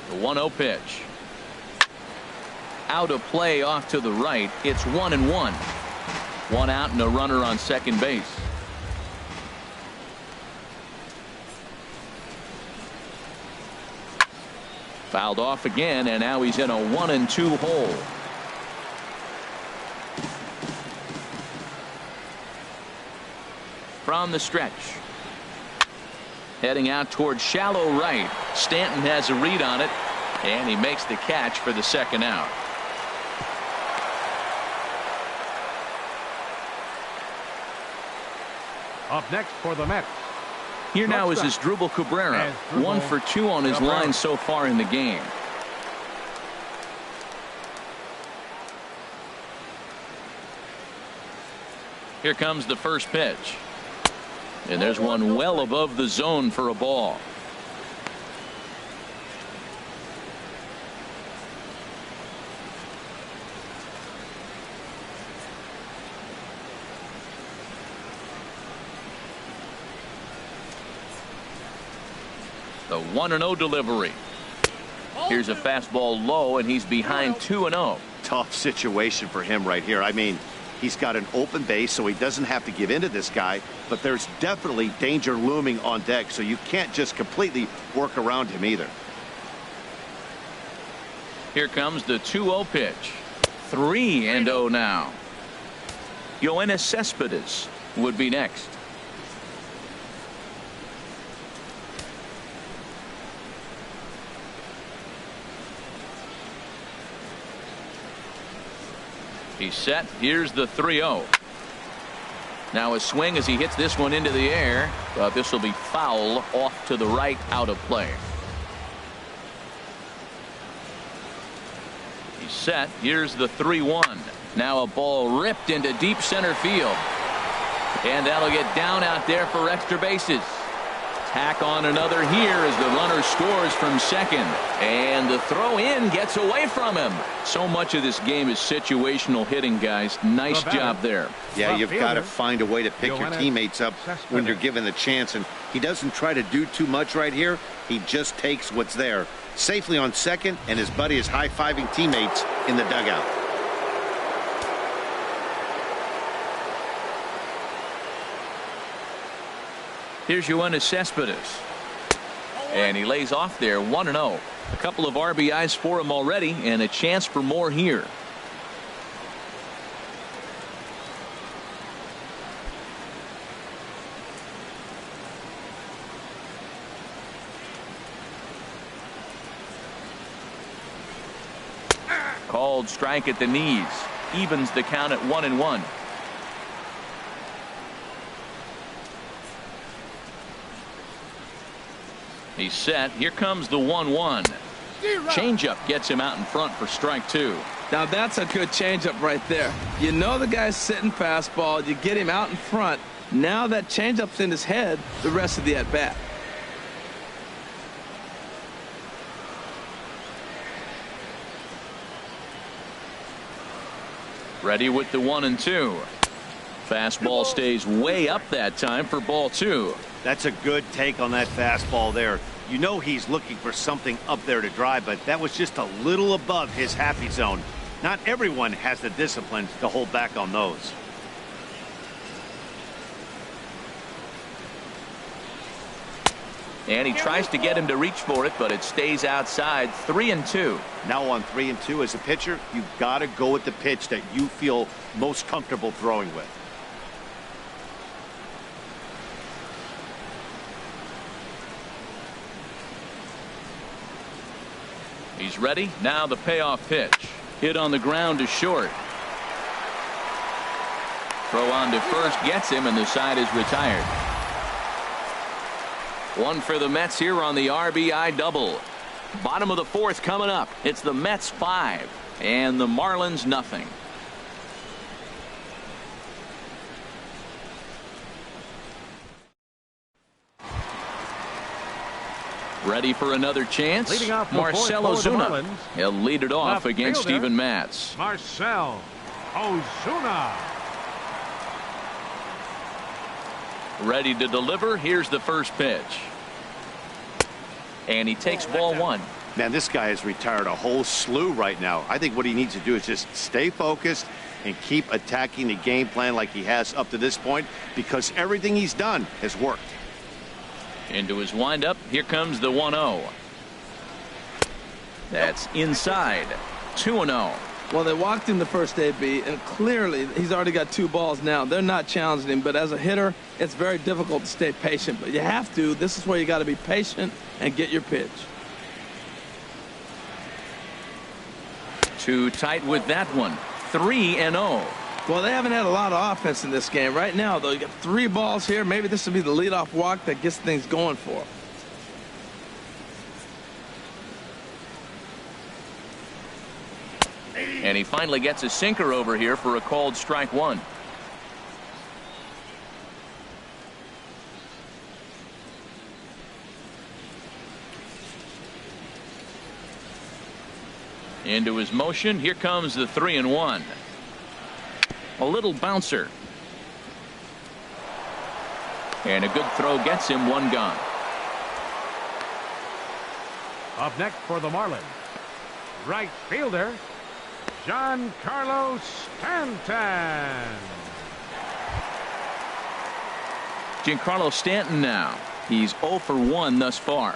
A: The 1-0 pitch. Out of play off to the right. It's 1-1. 1 out and a runner on second base. Fouled off again, and now he's in a 1-2 hole. From the stretch. Heading out towards shallow right. Stanton has a read on it, and he makes the catch for the second out.
C: Up next for the Mets.
A: Here now is Asdrubal Cabrera. 1 for 2 on his line so far in the game. Here comes the first pitch. And there's one well above the zone for a ball. The 1-0 delivery. Here's a fastball low, and he's behind 2-0.
D: Tough situation for him right here. I mean, he's got an open base, so he doesn't have to give in to this guy, but there's definitely danger looming on deck, so you can't just completely work around him either.
A: Here comes the 2-0 pitch. 3-0 now. Yoenis Cespedes would be next. He's set. Here's the 3-0. Now a swing as he hits this one into the air, but this will be foul off to the right, out of play. He's set. Here's the 3-1. Now a ball ripped into deep center field, and that'll get down out there for extra bases. Tack on another here as the runner scores from second, and the throw in gets away from him. So much of this game is situational hitting, guys. Nice job there.
D: Yeah, you've got to find a way to pick your teammates up when you're given the chance, and he doesn't try to do too much right here. He just takes what's there safely on second, and his buddy is high-fiving teammates in the dugout.
A: Here's Yoenis Cespedes. And he lays off there 1-0. A couple of RBIs for him already and a chance for more here. Called strike at the knees. Evens the count at 1-1. He's set. Here comes the 1-1. Changeup gets him out in front for strike 2.
B: Now that's a good changeup right there. You know the guy's sitting fastball. You get him out in front. Now that changeup's in his head the rest of the at-bat.
A: Ready with the 1-2. Fastball stays way up that time for ball 2.
D: That's a good take on that fastball there. You know he's looking for something up there to drive, but that was just a little above his happy zone. Not everyone has the discipline to hold back on those.
A: And he tries to get him to reach for it, but it stays outside. 3-2.
D: Now on 3-2 as a pitcher, you've got to go with the pitch that you feel most comfortable throwing with.
A: He's ready. Now the payoff pitch. Hit on the ground to short. Throw on to first gets him, and the side is retired. One for the Mets here on the RBI double. Bottom of the fourth coming up. It's the Mets 5 and the Marlins nothing. Ready for another chance.
C: Leading off the
A: Marcell
C: fourth for the
A: Ozuna.
C: Marlins.
A: He'll lead it off
C: Left
A: against
C: fielder,
A: Steven Matz.
C: Marcell Ozuna.
A: Ready to deliver. Here's the first pitch. And he takes ball 1.
D: Man, this guy has retired a whole slew right now. I think what he needs to do is just stay focused and keep attacking the game plan like he has up to this point, because everything he's done has worked.
A: Into his windup. Here comes the 1-0. That's inside. 2-0.
B: Well, they walked him the first AB, and clearly he's already got 2 balls now. They're not challenging him, but as a hitter, it's very difficult to stay patient. But you have to. This is where you got to be patient and get your pitch.
A: Too tight with that one. 3-0.
B: Well, they haven't had a lot of offense in this game. Right now, though, you got 3 balls here. Maybe this will be the leadoff walk that gets things going for them.
A: And he finally gets a sinker over here for a called strike 1. Into his motion. Here comes the 3-1. A little bouncer. And a good throw gets him 1 gone.
C: Up next for the Marlins, right fielder Giancarlo Stanton.
A: Giancarlo Stanton now. He's 0 for 1 thus far.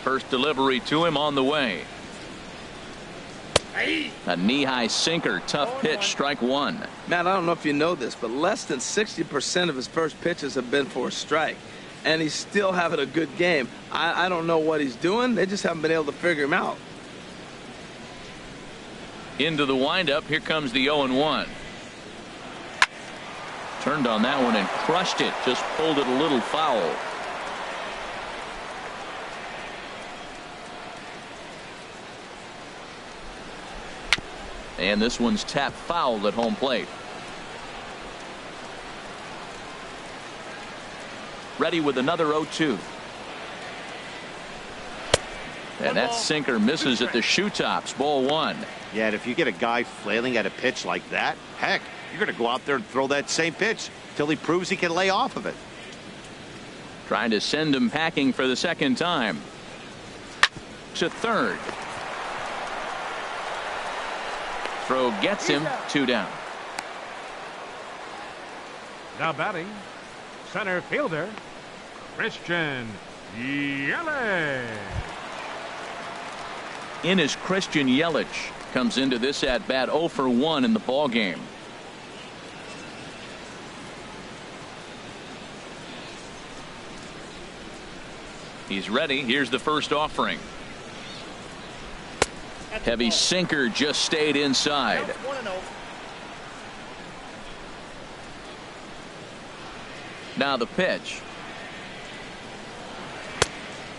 A: First delivery to him on the way. A knee-high sinker. Tough pitch. Strike 1.
B: Matt, I don't know if you know this, but less than 60% of his first pitches have been for a strike. And he's still having a good game. I don't know what he's doing. They just haven't been able to figure him out.
A: Into the windup. Here comes the 0-1. Turned on that one and crushed it. Just pulled it a little foul. And this one's tapped foul at home plate. Ready with another 0-2. And that sinker misses at the shoe tops. Ball 1.
D: Yeah, and if you get a guy flailing at a pitch like that, heck, you're going to go out there and throw that same pitch till he proves he can lay off of it.
A: Trying to send him packing for the second time. To third. Throw gets him. 2 down.
C: Now batting, center fielder, Christian Yelich.
A: In is Christian Yelich. Comes into this at bat 0 for 1 in the ball game. He's ready. Here's the first offering. Heavy sinker just stayed inside. Now the pitch.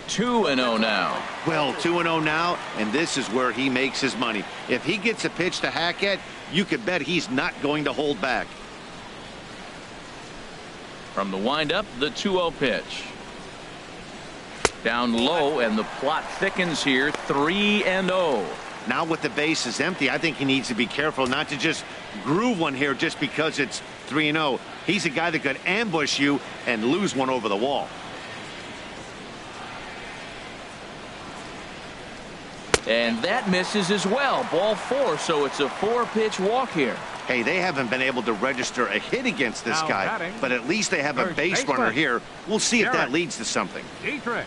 A: 2-0 now.
D: Well, 2-0 now, and this is where he makes his money. If he gets a pitch to hack at, you could bet he's not going to hold back.
A: From the windup, the 2-0 pitch. Down low, and the plot thickens here. 3-0.
D: Now with the bases empty, I think he needs to be careful not to just groove one here just because it's 3-0. He's a guy that could ambush you and lose one over the wall.
A: And that misses as well. Ball 4, so it's a 4-pitch walk here.
D: Hey, they haven't been able to register a hit against this
C: Now
D: guy,
C: batting,
D: but at least they have a
C: first
D: base
C: baseman,
D: runner here. We'll see if that
C: Derek
D: leads to something.
C: Dietrich.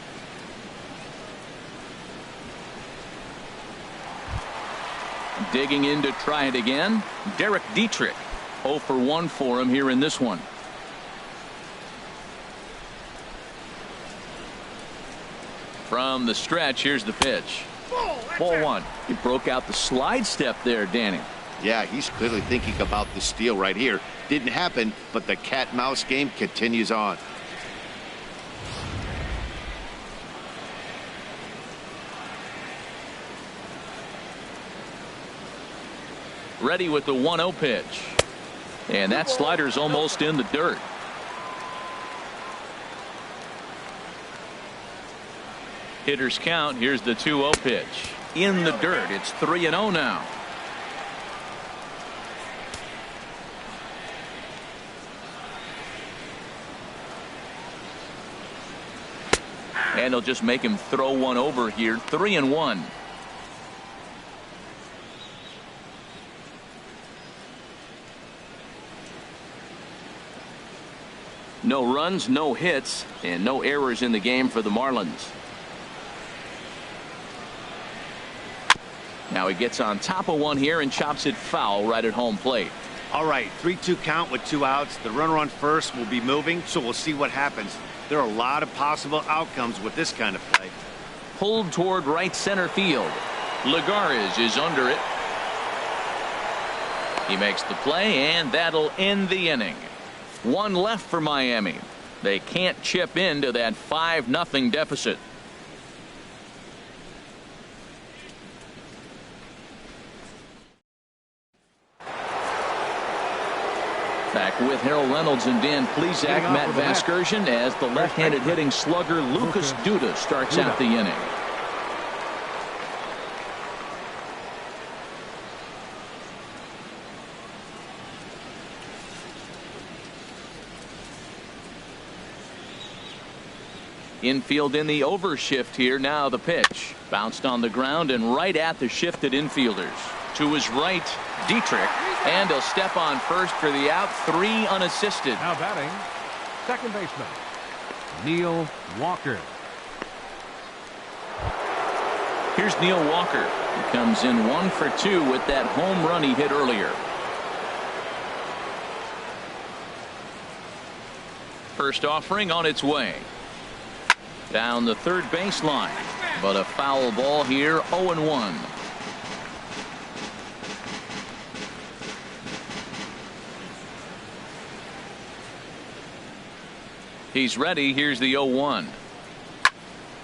A: Digging in to try it again. Derek Dietrich. 0 for 1 for him here in this one. From the stretch, here's the pitch. Ball 1. He broke out the slide step there, Danny.
D: Yeah, he's clearly thinking about the steal right here. Didn't happen, but the cat-mouse game continues on.
A: Ready with the 1-0 pitch. And that slider's almost in the dirt. Hitters count. Here's the 2-0 pitch. In the dirt. It's 3-0 now. And they'll just make him throw one over here. 3-1. No runs, no hits, and no errors in the game for the Marlins. Now he gets on top of one here and chops it foul right at home plate.
D: All right, 3-2 count with 2 outs. The runner on first will be moving, so we'll see what happens. There are a lot of possible outcomes with this kind of play.
A: Pulled toward right center field. Lagares is under it. He makes the play, and that'll end the inning. 1 left for Miami. They can't chip into that 5-0 deficit. Back with Harold Reynolds and Dan Plesac, Matt Vasgersian, as the left-handed hitting slugger Lucas Duda starts out the inning. Infield in the overshift here. Now the pitch. Bounced on the ground and right at the shifted infielders. To his right, Dietrich. And he'll step on first for the out. 3 unassisted.
C: Now batting, second baseman, Neil Walker.
A: Here's Neil Walker. He comes in 1 for 2 with that home run he hit earlier. First offering on its way. Down the third baseline, but a foul ball here. 0-1. He's ready. Here's the 0-1.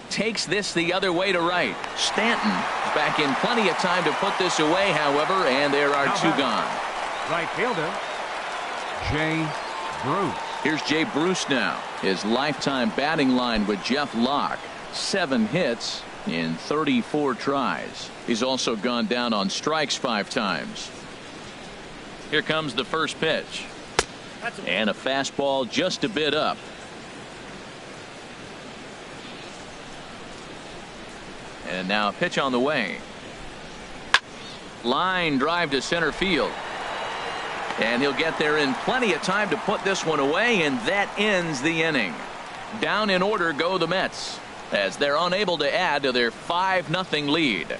A: Takes this the other way to right. Stanton back in plenty of time to put this away, however, and there are 2 gone.
C: Right fielder, Jay Bruce.
A: Here's Jay Bruce now. His lifetime batting line with Jeff Locke. 7 hits in 34 tries. He's also gone down on strikes 5 times. Here comes the first pitch. And a fastball just a bit up. And now a pitch on the way. Line drive to center field. And he'll get there in plenty of time to put this one away, and that ends the inning. Down in order go the Mets, as they're unable to add to their 5-0 lead.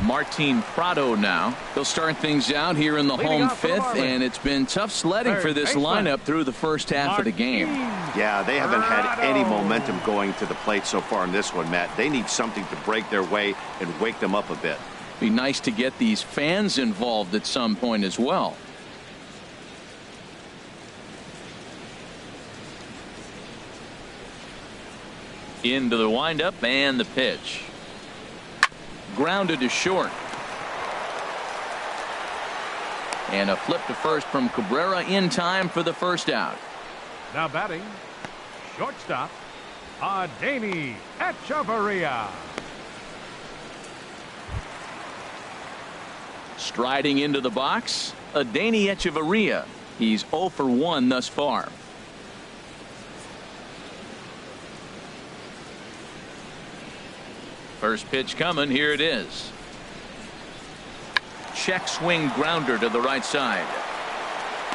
A: Martin Prado now. They'll start things out here in the home fifth, and it's been tough sledding for this lineup through the first half of the game.
D: Yeah, they haven't had any momentum going to the plate so far in this one, Matt. They need something to break their way and wake them up a bit.
A: Be nice to get these fans involved at some point as well. Into the windup and the pitch. Grounded to short. And a flip to first from Cabrera in time for the first out.
C: Now batting, shortstop, Adeiny Echeverria.
A: Striding into the box, Adeiny Echeverria. He's 0 for 1 thus far. First pitch coming. Here it is. Check swing grounder to the right side.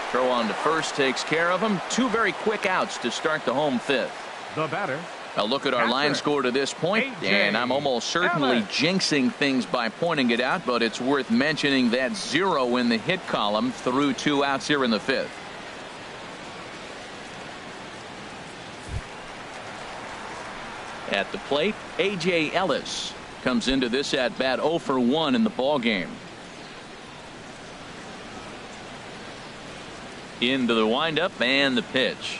A: Throw on to first takes care of him. 2 very quick outs to start the home fifth.
C: The batter.
A: A look at our line score to this point, and I'm almost certainly jinxing things by pointing it out, but it's worth mentioning that 0 in the hit column through 2 outs here in the fifth. At the plate, A.J. Ellis comes into this at bat 0 for 1 in the ball game. Into the windup and the pitch.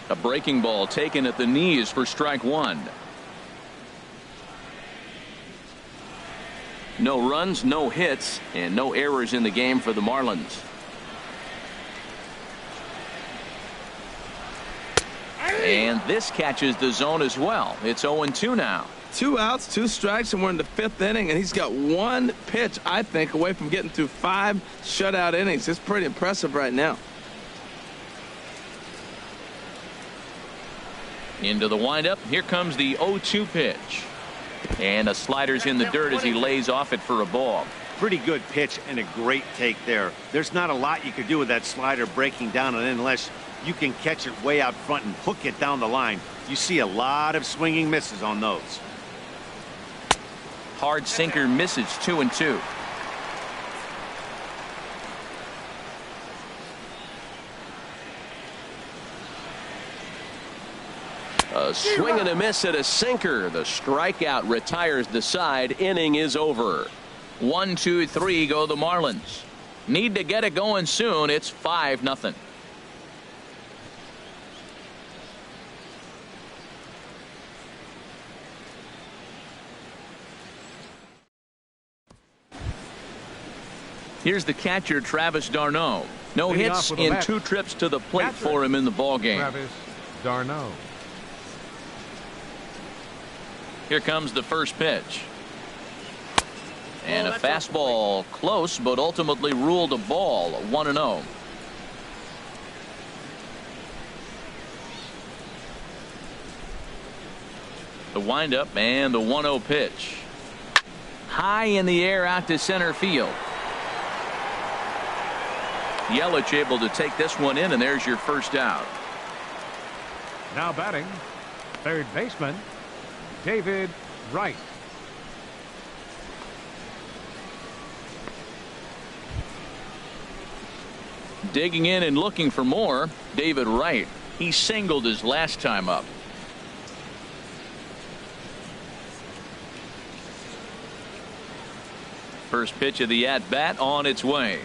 A: A breaking ball taken at the knees for strike 1. No runs, no hits, and no errors in the game for the Marlins. And this catches the zone as well. It's 0-2 now.
B: 2 outs, 2 strikes, and we're in the 5th inning, and he's got 1 pitch, I think, away from getting through 5 shutout innings. It's pretty impressive right now.
A: Into the windup. Here comes the 0-2 pitch. And a slider's in the dirt as he lays off it for a ball.
D: Pretty good pitch and a great take there. There's not a lot you could do with that slider breaking down, and unless you can catch it way out front and hook it down the line. You see a lot of swinging misses on those.
A: Hard sinker misses. 2-2. A swing and a miss at a sinker. The strikeout retires the side. Inning is over. 1, 2, 3 go the Marlins. Need to get it going soon. It's 5-0. Here's the catcher, Travis d'Arnaud. No hits in 2 trips to the plate for him in the ball game.
C: Travis d'Arnaud.
A: Here comes the first pitch. And a fastball close, but ultimately ruled a ball. 1-0. The windup and the 1-0 pitch. High in the air out to center field. Yelich able to take this one in, and there's your first out.
C: Now batting, third baseman, David Wright.
A: Digging in and looking for more, David Wright. He singled his last time up. First pitch of the at-bat on its way.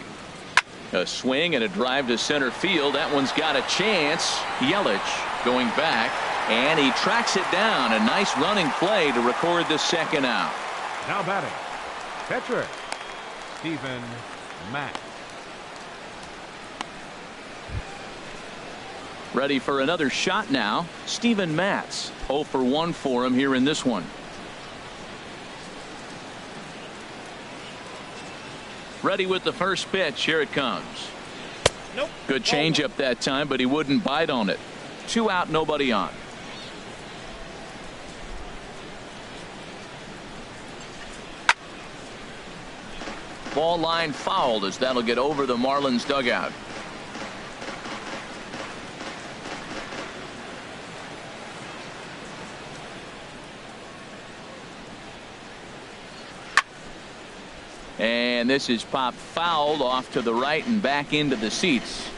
A: A swing and a drive to center field. That one's got a chance. Yelich going back, and he tracks it down. A nice running play to record the second out.
C: Now batting, pitcher, Steven Matz.
A: Ready for another shot now. Steven Matz. 0 for 1 for him here in this one. Ready with the first pitch. Here it comes.
E: Nope.
A: Good changeup that time, but he wouldn't bite on it. 2 out, nobody on. Ball line fouled, as that'll get over the Marlins dugout. And this is popped fouled off to the right and back into the seats.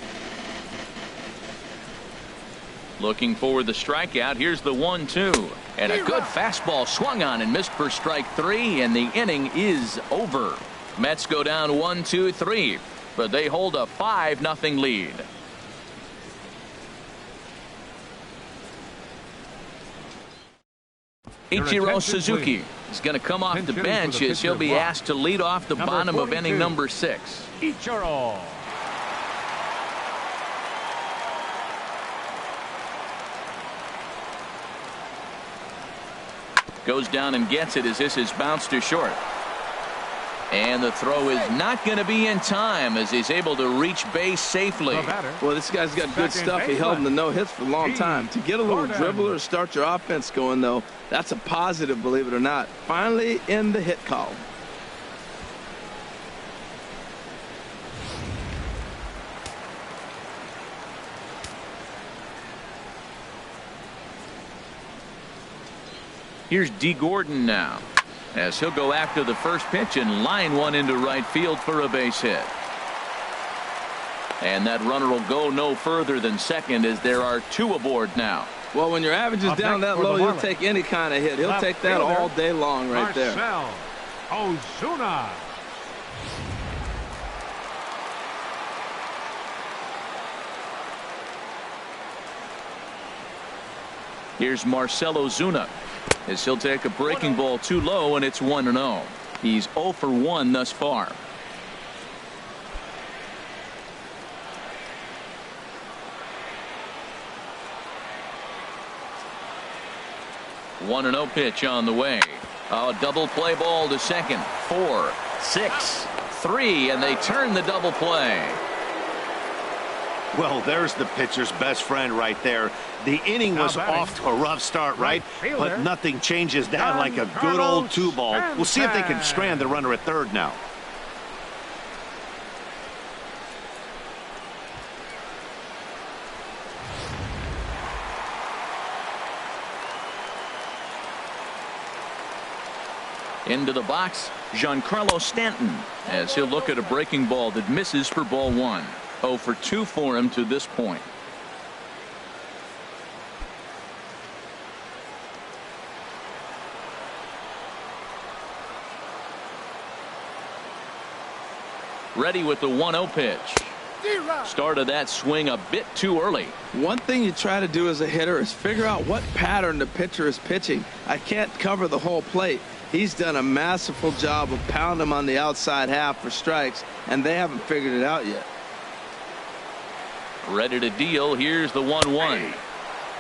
A: Looking for the strikeout. Here's the 1-2. And a good fastball swung on and missed for strike 3, and the inning is over. Mets go down 1-2-3, but they hold a 5-0 lead. Ichiro Suzuki is going to come off the bench as he'll be asked to lead off the bottom of inning number 6.
C: Ichiro.
A: Goes down and gets it as this is bounced to short. And the throw is not going to be in time as he's able to reach base safely.
B: Well, this guy's got good stuff. He held him to no hits for a long time. To get a little dribbler, start your offense going, though, that's a positive, believe it or not. Finally in the hit column.
A: Here's D. Gordon now, as he'll go after the first pitch and line one into right field for a base hit. And that runner will go no further than second, as there are 2 aboard now.
B: Well, when your average is down that low, you'll take any kind of hit. He'll take that all day long right there.
C: Ozuna.
A: Here's Marcell Ozuna, as he'll take a breaking ball too low, and it's 1-0. He's 0 for 1 thus far. One 1-0 pitch on the way. A double play ball to second. 4, 6, 3, and they turn the double play.
D: Well, there's the pitcher's best friend right there. The inning was off to a rough start, right? But nothing changes that like a good old 2-ball. We'll see if they can strand the runner at third now.
A: Into the box, Giancarlo Stanton, as he'll look at a breaking ball that misses for ball 1. 0 for 2 for him to this point. Ready with the 1-0 pitch. Started that swing a bit too early.
B: One thing you try to do as a hitter is figure out what pattern the pitcher is pitching. I can't cover the whole plate. He's done a masterful job of pounding him on the outside half for strikes, and they haven't figured it out yet.
A: Ready to deal. Here's the 1-1.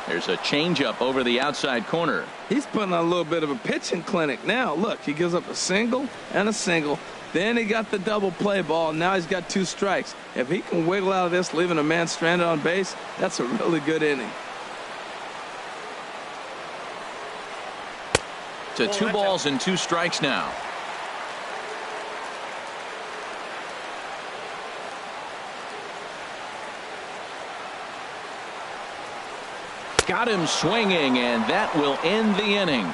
A: There's a changeup over the outside corner.
B: He's putting on a little bit of a pitching clinic now. Look, he gives up a single and a single. Then he got the double play ball. Now he's got 2 strikes. If he can wiggle out of this, leaving a man stranded on base, that's a really good inning.
A: To 2 balls and 2 strikes now. Got him swinging, and that will end the inning.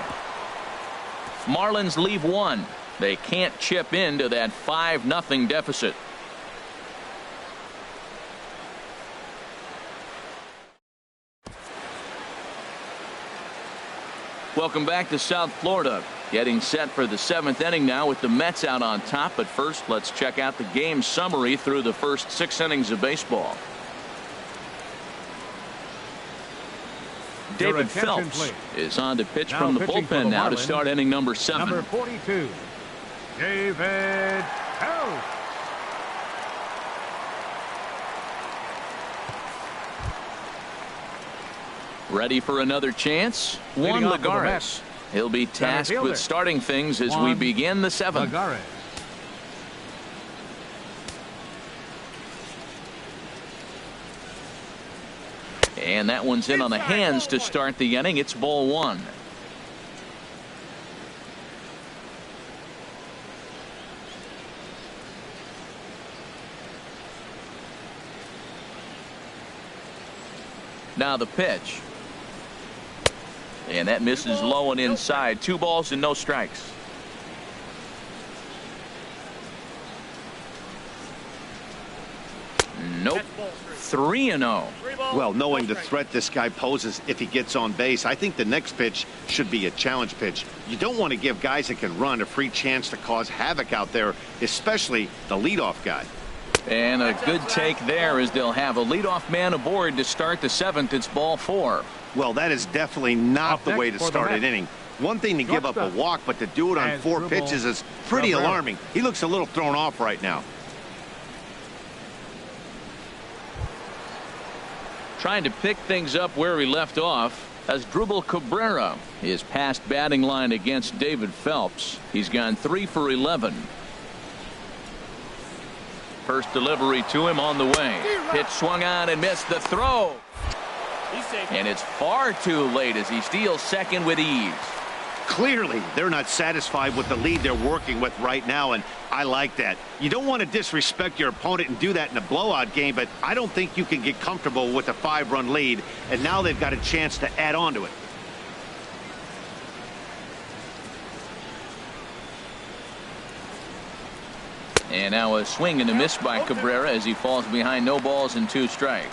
A: Marlins leave 1. They can't chip into that 5-0 deficit. Welcome back to South Florida. Getting set for the 7th inning now with the Mets out on top. But first, let's check out the game summary through the first 6 innings of baseball. David Phelps is on to pitch from the bullpen now to start inning number 7.
C: Number 42, David Phelps.
A: Ready for another chance. Juan Lagares. He'll be tasked with starting things as we begin the 7th.
C: Lagares.
A: And that one's in on the hands to start the inning. It's ball 1. Now the pitch. And that misses low and inside. 2 balls and no strikes. Nope. 3-0.
D: Well, knowing the threat this guy poses if he gets on base, I think the next pitch should be a challenge pitch. You don't want to give guys that can run a free chance to cause havoc out there, especially the leadoff guy.
A: And a good take there as they'll have a leadoff man aboard to start the 7th. It's ball 4.
D: Well, that is definitely not the way to start an inning. One thing to give up a walk, but to do it on 4 pitches is pretty alarming. He looks a little thrown off right now.
A: Trying to pick things up where he left off as Drupal Cabrera is past batting line against David Phelps. He's gone 3 for 11. First delivery to him on the way. Pitch swung on and missed the throw. And it's far too late as he steals second with ease.
D: Clearly, they're not satisfied with the lead they're working with right now, and I like that. You don't want to disrespect your opponent and do that in a blowout game, but I don't think you can get comfortable with a 5-run lead, and now they've got a chance to add on to it.
A: And now a swing and a miss by Cabrera as he falls behind, no balls and 2 strikes.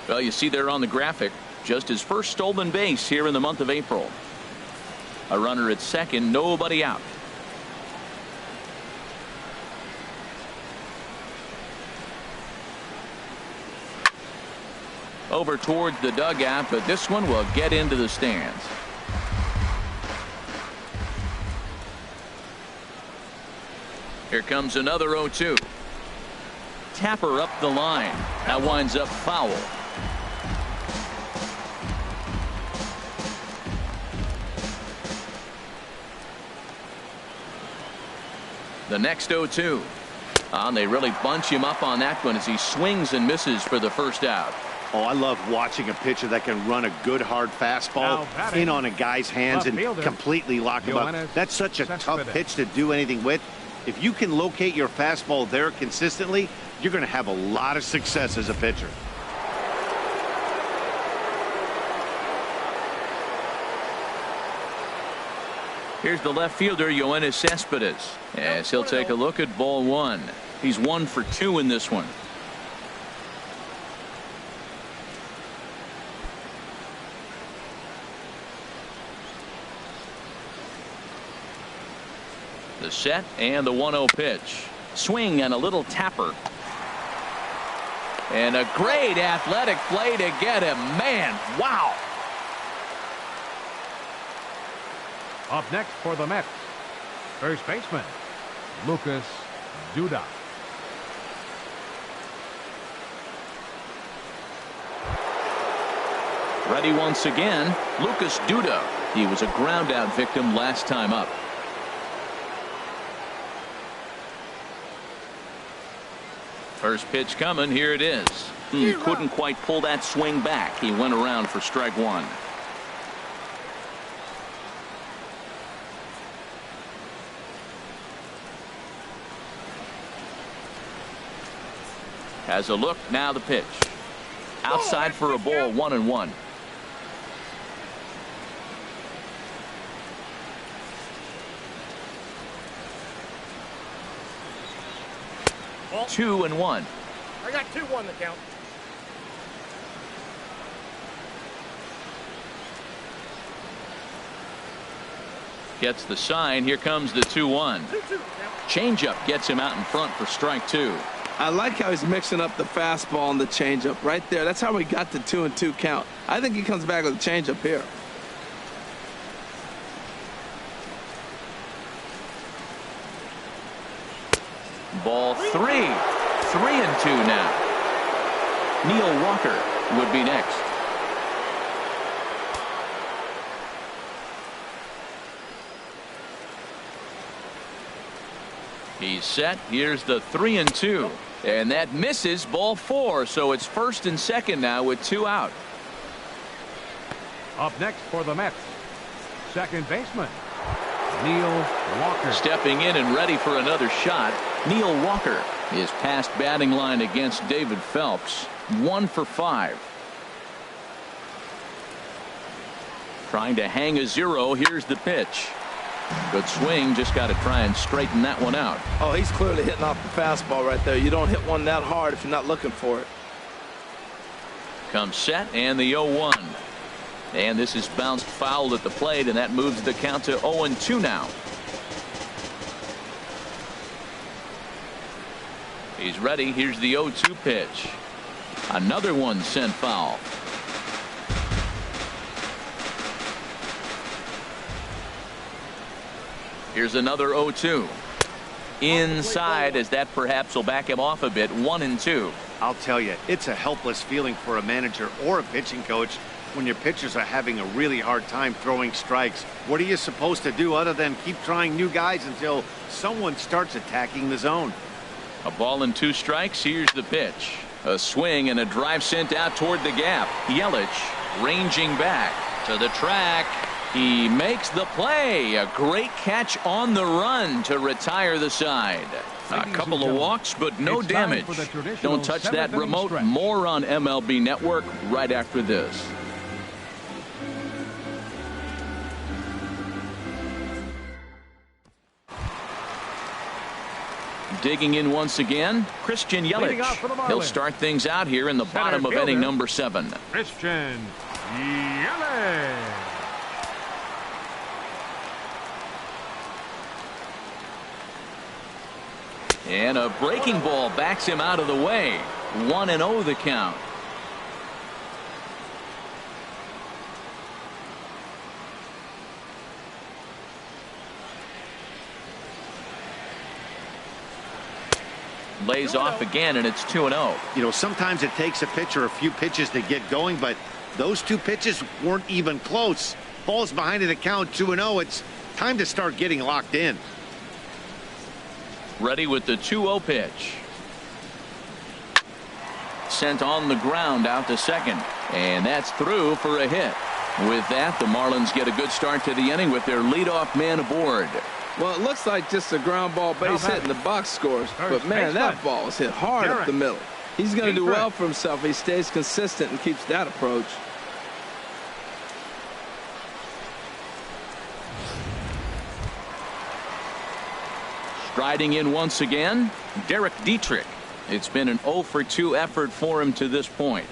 A: Well, you see there on the graphic, just his first stolen base here in the month of April. A runner at second, nobody out. Over towards the dugout, but this one will get into the stands. Here comes another 0-2. Tapper up the line. That winds up foul. The next 0-2. And they really bunch him up on that one as he swings and misses for the first out.
D: Oh, I love watching a pitcher that can run a good hard fastball in on a guy's hands and completely lock him up. That's such a tough pitch to do anything with. If you can locate your fastball there consistently, you're going to have a lot of success as a pitcher.
A: Here's the left fielder, Yoenis Cespedes, as he'll take a look at ball 1. He's 1 for 2 in this one. The set and the 1-0 pitch. Swing and a little tapper. And a great athletic play to get him. Man, wow.
C: Up next for the Mets, first baseman, Lucas Duda.
A: Ready once again, Lucas Duda. He was a ground out victim last time up. First pitch coming. Here it is. Couldn't quite pull that swing back. He went around for strike 1. Has a look. Now the pitch. Outside for a ball. 1-1.
E: Ball.
A: 2-1.
E: I got 2-1 the count.
A: Gets the sign. Here comes the 2-1. Changeup gets him out in front for strike 2.
B: I like how he's mixing up the fastball and the changeup right there. That's how we got the 2-2 count. I think he comes back with a changeup here.
A: Ball 3. 3-2 now. Neil Walker would be next. He's set. Here's the 3-2. And that misses. Ball 4. So it's first and second now with 2 out.
C: Up next for the Mets, second baseman, Neil Walker.
A: Stepping in and ready for another shot. Neil Walker is past batting line against David Phelps. 1 for 5. Trying to hang a 0. Here's the pitch. Good swing. Just got to try and straighten that one out.
B: Oh, he's clearly hitting off the fastball right there. You don't hit one that hard if you're not looking for it.
A: Comes set and the 0-1. And this is bounced foul at the plate, and that moves the count to 0-2 now. He's ready. Here's the 0-2 pitch. Another one sent foul. Here's another 0-2. Inside, as that perhaps will back him off a bit. 1-2.
D: I'll tell you, it's a helpless feeling for a manager or a pitching coach when your pitchers are having a really hard time throwing strikes. What are you supposed to do other than keep trying new guys until someone starts attacking the zone?
A: A ball and 2 strikes. Here's the pitch. A swing and a drive sent out toward the gap. Yelich ranging back to the track. He makes the play. A great catch on the run to retire the side. A couple of walks, but no damage. Don't touch that remote. More on MLB Network right after this. Digging in once again, Christian Yelich. He'll start things out here in the bottom of inning number 7.
C: Christian Yelich.
A: And a breaking ball backs him out of the way. 1-0 the count. Lays off again, and it's 2-0.
D: You know, sometimes it takes a pitcher a few pitches to get going, but those 2 pitches weren't even close. Falls behind in the count, 2-0. It's time to start getting locked in.
A: Ready with the 2-0 pitch. Sent on the ground out to second, and that's through for a hit. With that, the Marlins get a good start to the inning with their leadoff man aboard.
B: Well, it looks like just a ground ball base hit in the box scores, but man, that ball is hit hard up the middle. He's going to do well for himself if he stays consistent and keeps that approach.
A: Striding in once again, Derek Dietrich. It's been an 0-for-2 effort for him to this point.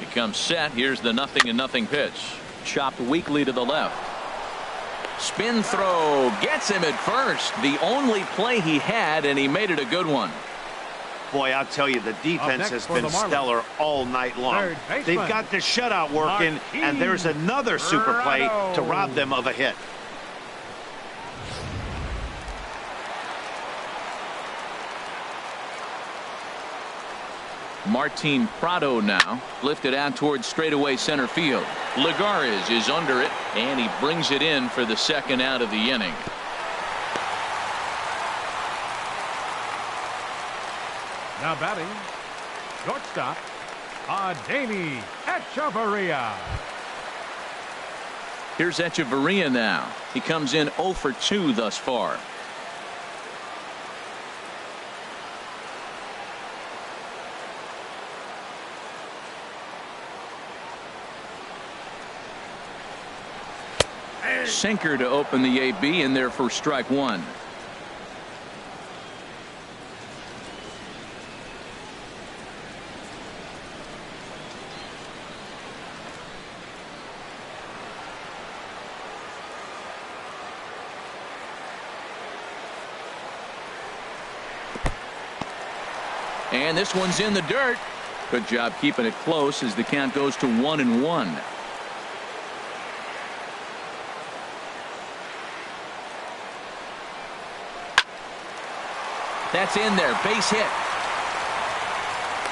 A: He comes set. Here's the 0-0 pitch. Chopped weakly to the left. Spin throw gets him at first. The only play he had, and he made it a good one.
D: Boy, I'll tell you, the defense has been stellar all night long. They've got the shutout working, and there's another super play to rob them of a hit.
A: Martin Prado now lifted out towards straightaway center field. Lagares is under it, and he brings it in for the second out of the inning.
C: Now batting, shortstop, Adeiny Echeverria.
A: Here's Echeverria now. He comes in 0-for-2 thus far. Sinker to open the AB, in there for strike 1. And this one's in the dirt. Good job keeping it close as the count goes to 1-1. That's in there. Base hit.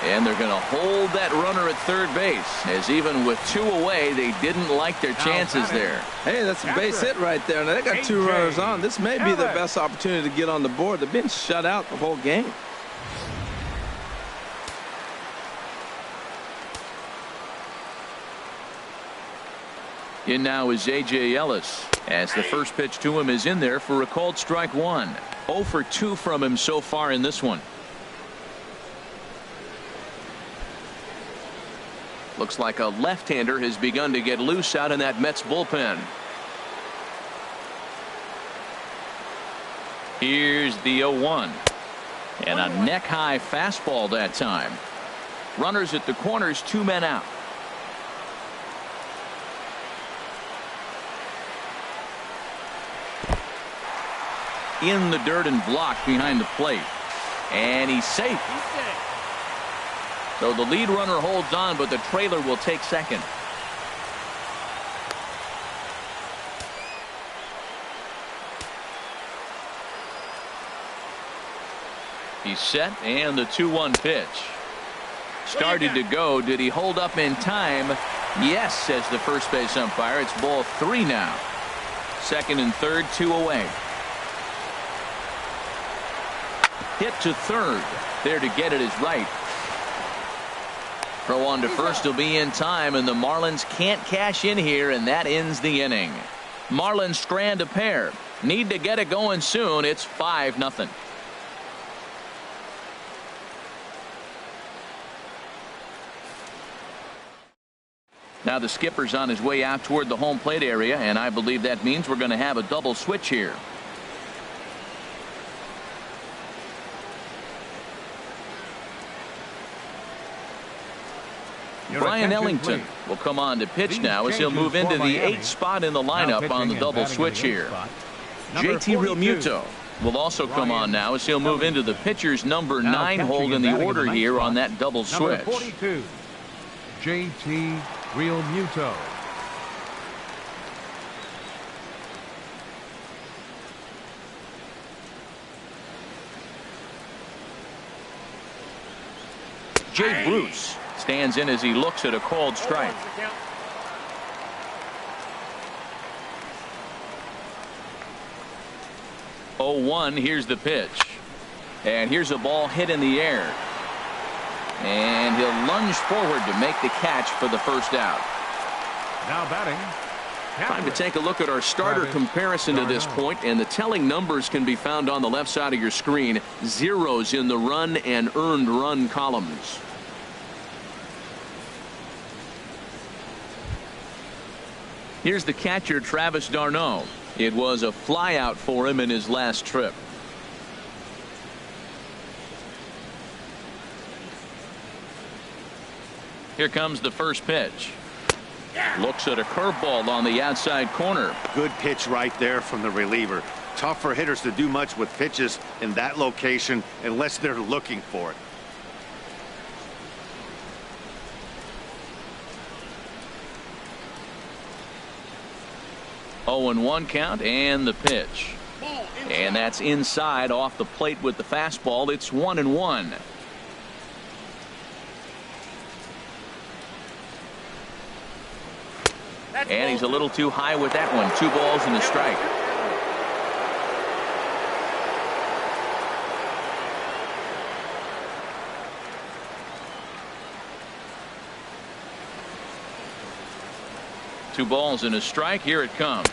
A: And they're going to hold that runner at third base, as even with 2 away, they didn't like their chances there.
B: Hey, that's a base hit right there. Now they got 2 runners on. This may be their best opportunity to get on the board. They've been shut out the whole game.
A: In now is A.J. Ellis, as the first pitch to him is in there for a called strike one. 0 for 2 from him so far in this one. Looks like a left-hander has begun to get loose out in that Mets bullpen. Here's the 0-1. And a neck-high fastball that time. Runners at the corners, 2 men out. In the dirt and blocked behind the plate. And he's safe. So the lead runner holds on, but the trailer will take second. He's set, and the 2-1 pitch. Started to go. Did he hold up in time? Yes, says the first base umpire. It's ball 3 now. Second and third, 2 away. Hit to third. There to get it is right. Throw on to first will be in time, and the Marlins can't cash in here, and that ends the inning. Marlins strand a pair. Need to get it going soon. It's 5-0. Now the skipper's on his way out toward the home plate area, and I believe that means we're going to have a double switch here. Brian Ellington will come on to pitch now as he'll move into the 8th spot in the lineup on the double switch here. JT Realmuto will also come on now as he'll move into the pitcher's number 9 hold in the order here on that double switch.
C: Number 42, JT Realmuto.
A: Jay Bruce stands in as he looks at a called strike. Oh, 1. Here's the pitch, and here's a ball hit in the air, and he'll lunge forward to make the catch for the first out.
C: Now batting.
A: Time to take a look at our starter comparison to this point, and the telling numbers can be found on the left side of your screen. Zeros in the run and earned run columns. Here's the catcher, Travis d'Arnaud. It was a flyout for him in his last trip. Here comes the first pitch. Looks at a curveball on the outside corner.
D: Good pitch right there from the reliever. Tough for hitters to do much with pitches in that location unless they're looking for it.
A: Oh, and 1 count, and the pitch. And that's inside off the plate with the fastball. It's 1-1. And he's a little too high with that one. 2 balls and a strike. Two balls and a strike. Here it comes.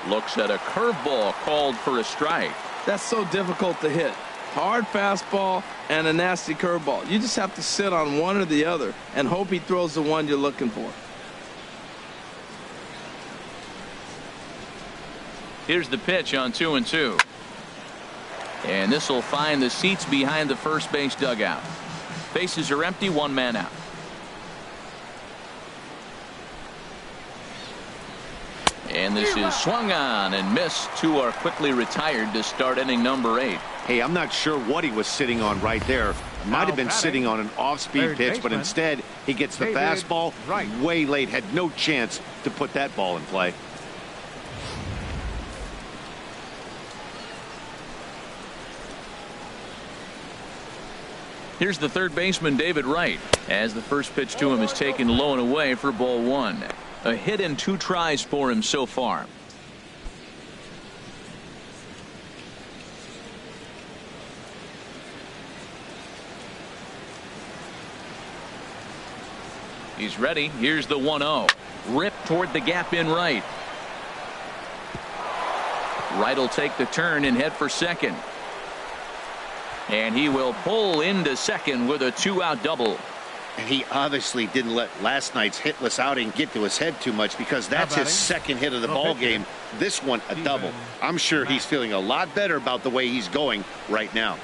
A: Looks at a curveball called for a strike.
B: That's so difficult to hit. Hard fastball and a nasty curveball. You just have to sit on one or the other and hope he throws the one you're looking for.
A: Here's the pitch on 2-2. And this will find the seats behind the first base dugout. Bases are empty, 1 man out. And this is swung on and missed. 2 are quickly retired to start inning number 8.
D: Hey, I'm not sure what he was sitting on right there. Might have been sitting on an off-speed pitch, but instead he gets the fastball way late. Had no chance to put that ball in play.
A: Here's the third baseman, David Wright, as the first pitch to him is taken low and away for ball 1. A hit and 2 tries for him so far. He's ready. Here's the 1-0. Ripped toward the gap in right. Right will take the turn and head for second. And he will pull into second with a 2-out double.
D: And he obviously didn't let last night's hitless outing get to his head too much, because that's his second hit of the ball game. This one a double. I'm sure he's feeling a lot better about the way he's going right now.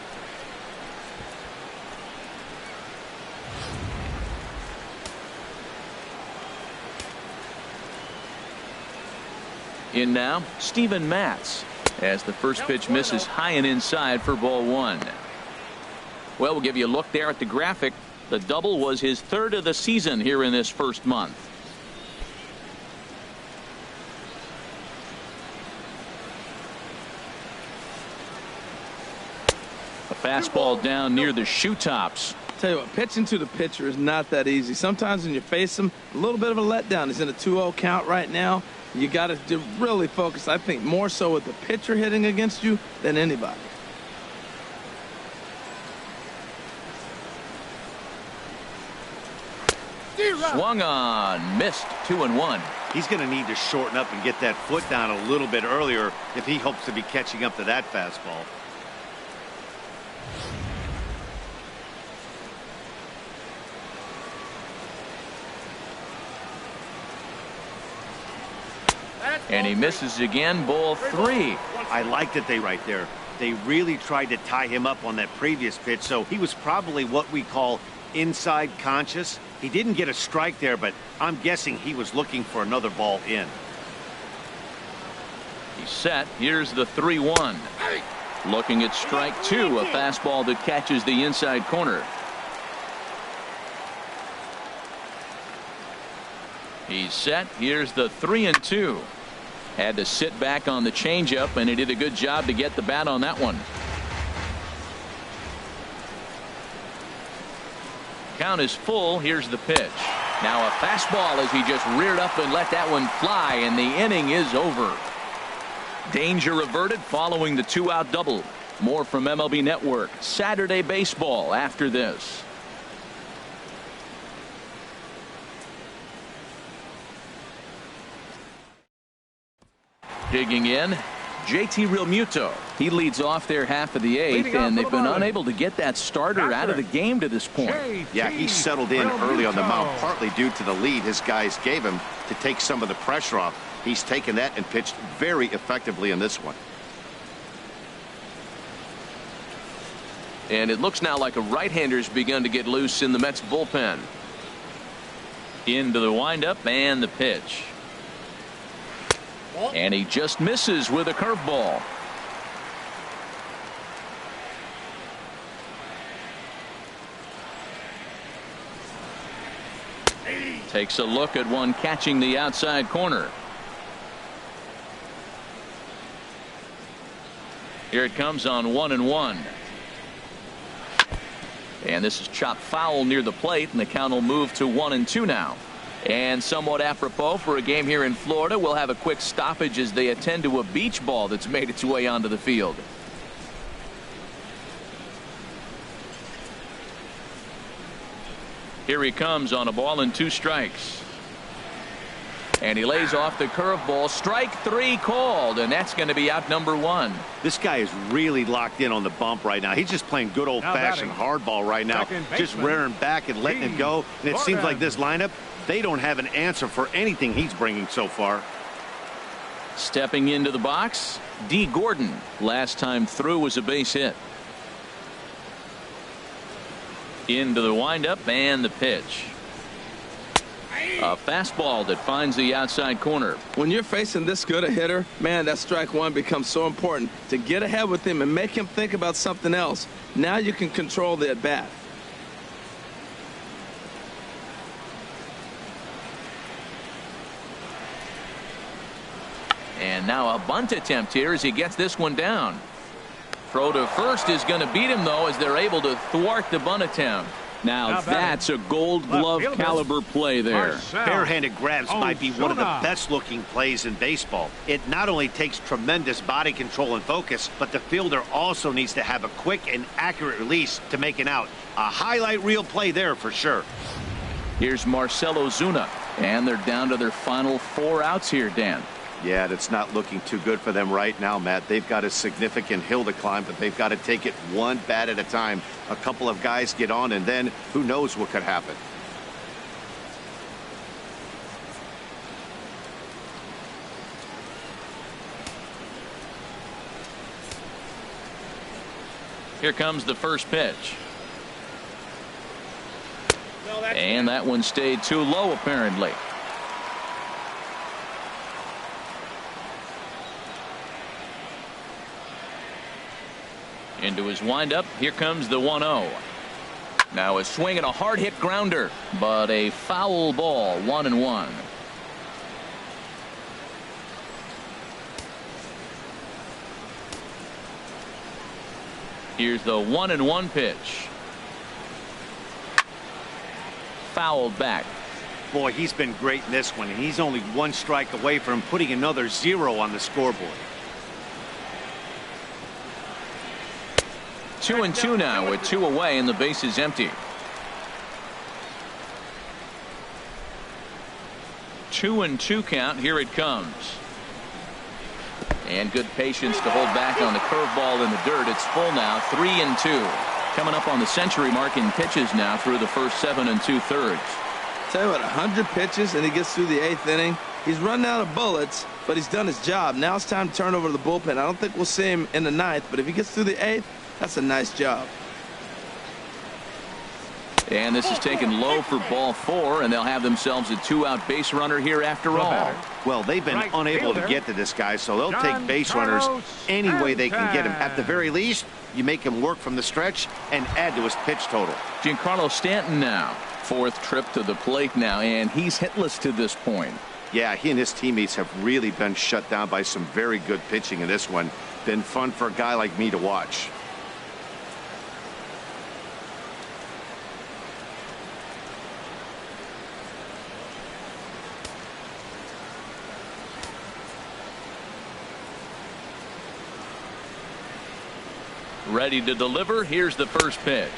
A: In now, Steven Matz, as the first pitch misses high and inside for ball one. Well, we'll give you a look there at the graphic. The double was his third of the season here in this first month. A fastball down near the shoe tops.
B: Tell you what, pitching to the pitcher is not that easy. Sometimes when you face him, a little bit of a letdown. He's in a 2-0 count right now. You got to really focus, I think, more so with the pitcher hitting against you than anybody.
A: Swung on, missed, 2-1.
D: He's going to need to shorten up and get that foot down a little bit earlier if he hopes to be catching up to that fastball.
A: And he misses again, ball 3.
D: I liked it right there. They really tried to tie him up on that previous pitch, so he was probably what we call inside conscious. He didn't get a strike there, but I'm guessing he was looking for another ball in.
A: He's set. Here's the 3-1. Looking at strike 2, a fastball that catches the inside corner. He's set. Here's the 3-2. Had to sit back on the changeup, and he did a good job to get the bat on that one. Count is full. Here's the pitch. Now a fastball as he just reared up and let that one fly, and the inning is over. Danger averted following the 2-out double. More from MLB Network Saturday Baseball after this. Digging in, JT Realmuto. He leads off their half of the 8th, and they've been unable to get that starter out of the game to this point.
D: Yeah, he settled in early on the mound, partly due to the lead his guys gave him to take some of the pressure off. He's taken that and pitched very effectively in this one.
F: And it looks now like a right-hander's begun to get loose in the Mets bullpen.
A: Into the windup and the pitch. And he just misses with a curveball. Takes a look at one catching the outside corner. Here it comes on 1-1. And this is chopped foul near the plate, and the count will move to 1-2 now. And somewhat apropos for a game here in Florida, we'll have a quick stoppage as they attend to a beach ball that's made its way onto the field. Here he comes on a ball and 2 strikes. And he lays off the curveball. Strike 3 called, and that's going to be out number 1.
D: This guy is really locked in on the bump right now. He's just playing good old-fashioned hardball right now, just rearing back and letting it go. And it seems like this lineup, they don't have an answer for anything he's bringing so far.
A: Stepping into the box, D. Gordon. Last time through was a base hit. Into the windup and the pitch. A fastball that finds the outside corner.
B: When you're facing this good a hitter, man, that strike 1 becomes so important to get ahead with him and make him think about something else. Now you can control the at bat.
A: And now a bunt attempt here as he gets this one down. Throw to first is going to beat him, though, as they're able to thwart the bunt attempt. Now that's a gold glove caliber play there.
D: Barehanded grabs might be one of the best looking plays in baseball. It not only takes tremendous body control and focus, but the fielder also needs to have a quick and accurate release to make an out. A highlight reel play there for sure.
A: Here's Marcell Ozuna, and they're down to their final 4 outs here, Dan.
D: Yeah, that's not looking too good for them right now, Matt. They've got a significant hill to climb, but they've got to take it one bat at a time. A couple of guys get on, and then who knows what could happen.
A: Here comes the first pitch. And that one stayed too low, apparently. Into his windup. Here comes the 1-0. Now a swing and a hard hit grounder, but a foul ball. 1-1. Here's the 1-1 pitch. Fouled back.
D: Boy, he's been great in this one, and he's only 1 strike away from putting another 0 on the scoreboard.
A: 2-2 now with 2 away and the base is empty. 2-2 count. Here it comes. And good patience to hold back on the curveball in the dirt. It's full now. 3-2. Coming up on the century mark in pitches now through the first 7 2/3.
B: Tell you what, 100 pitches and he gets through the 8th inning. He's run out of bullets, but he's done his job. Now it's time to turn over to the bullpen. I don't think we'll see him in the 9th, but if he gets through the 8th, that's a nice job.
A: And this is taken low for ball 4, and they'll have themselves a 2-out base runner here after all.
D: Well, they've been unable to get to this guy, so they'll take base runners any way they can get him. At the very least, you make him work from the stretch and add to his pitch total.
A: Giancarlo Stanton now. 4th trip to the plate now, and he's hitless to this point.
D: Yeah, he and his teammates have really been shut down by some very good pitching in this one. Been fun for a guy like me to watch.
A: Ready to deliver. Here's the first pitch.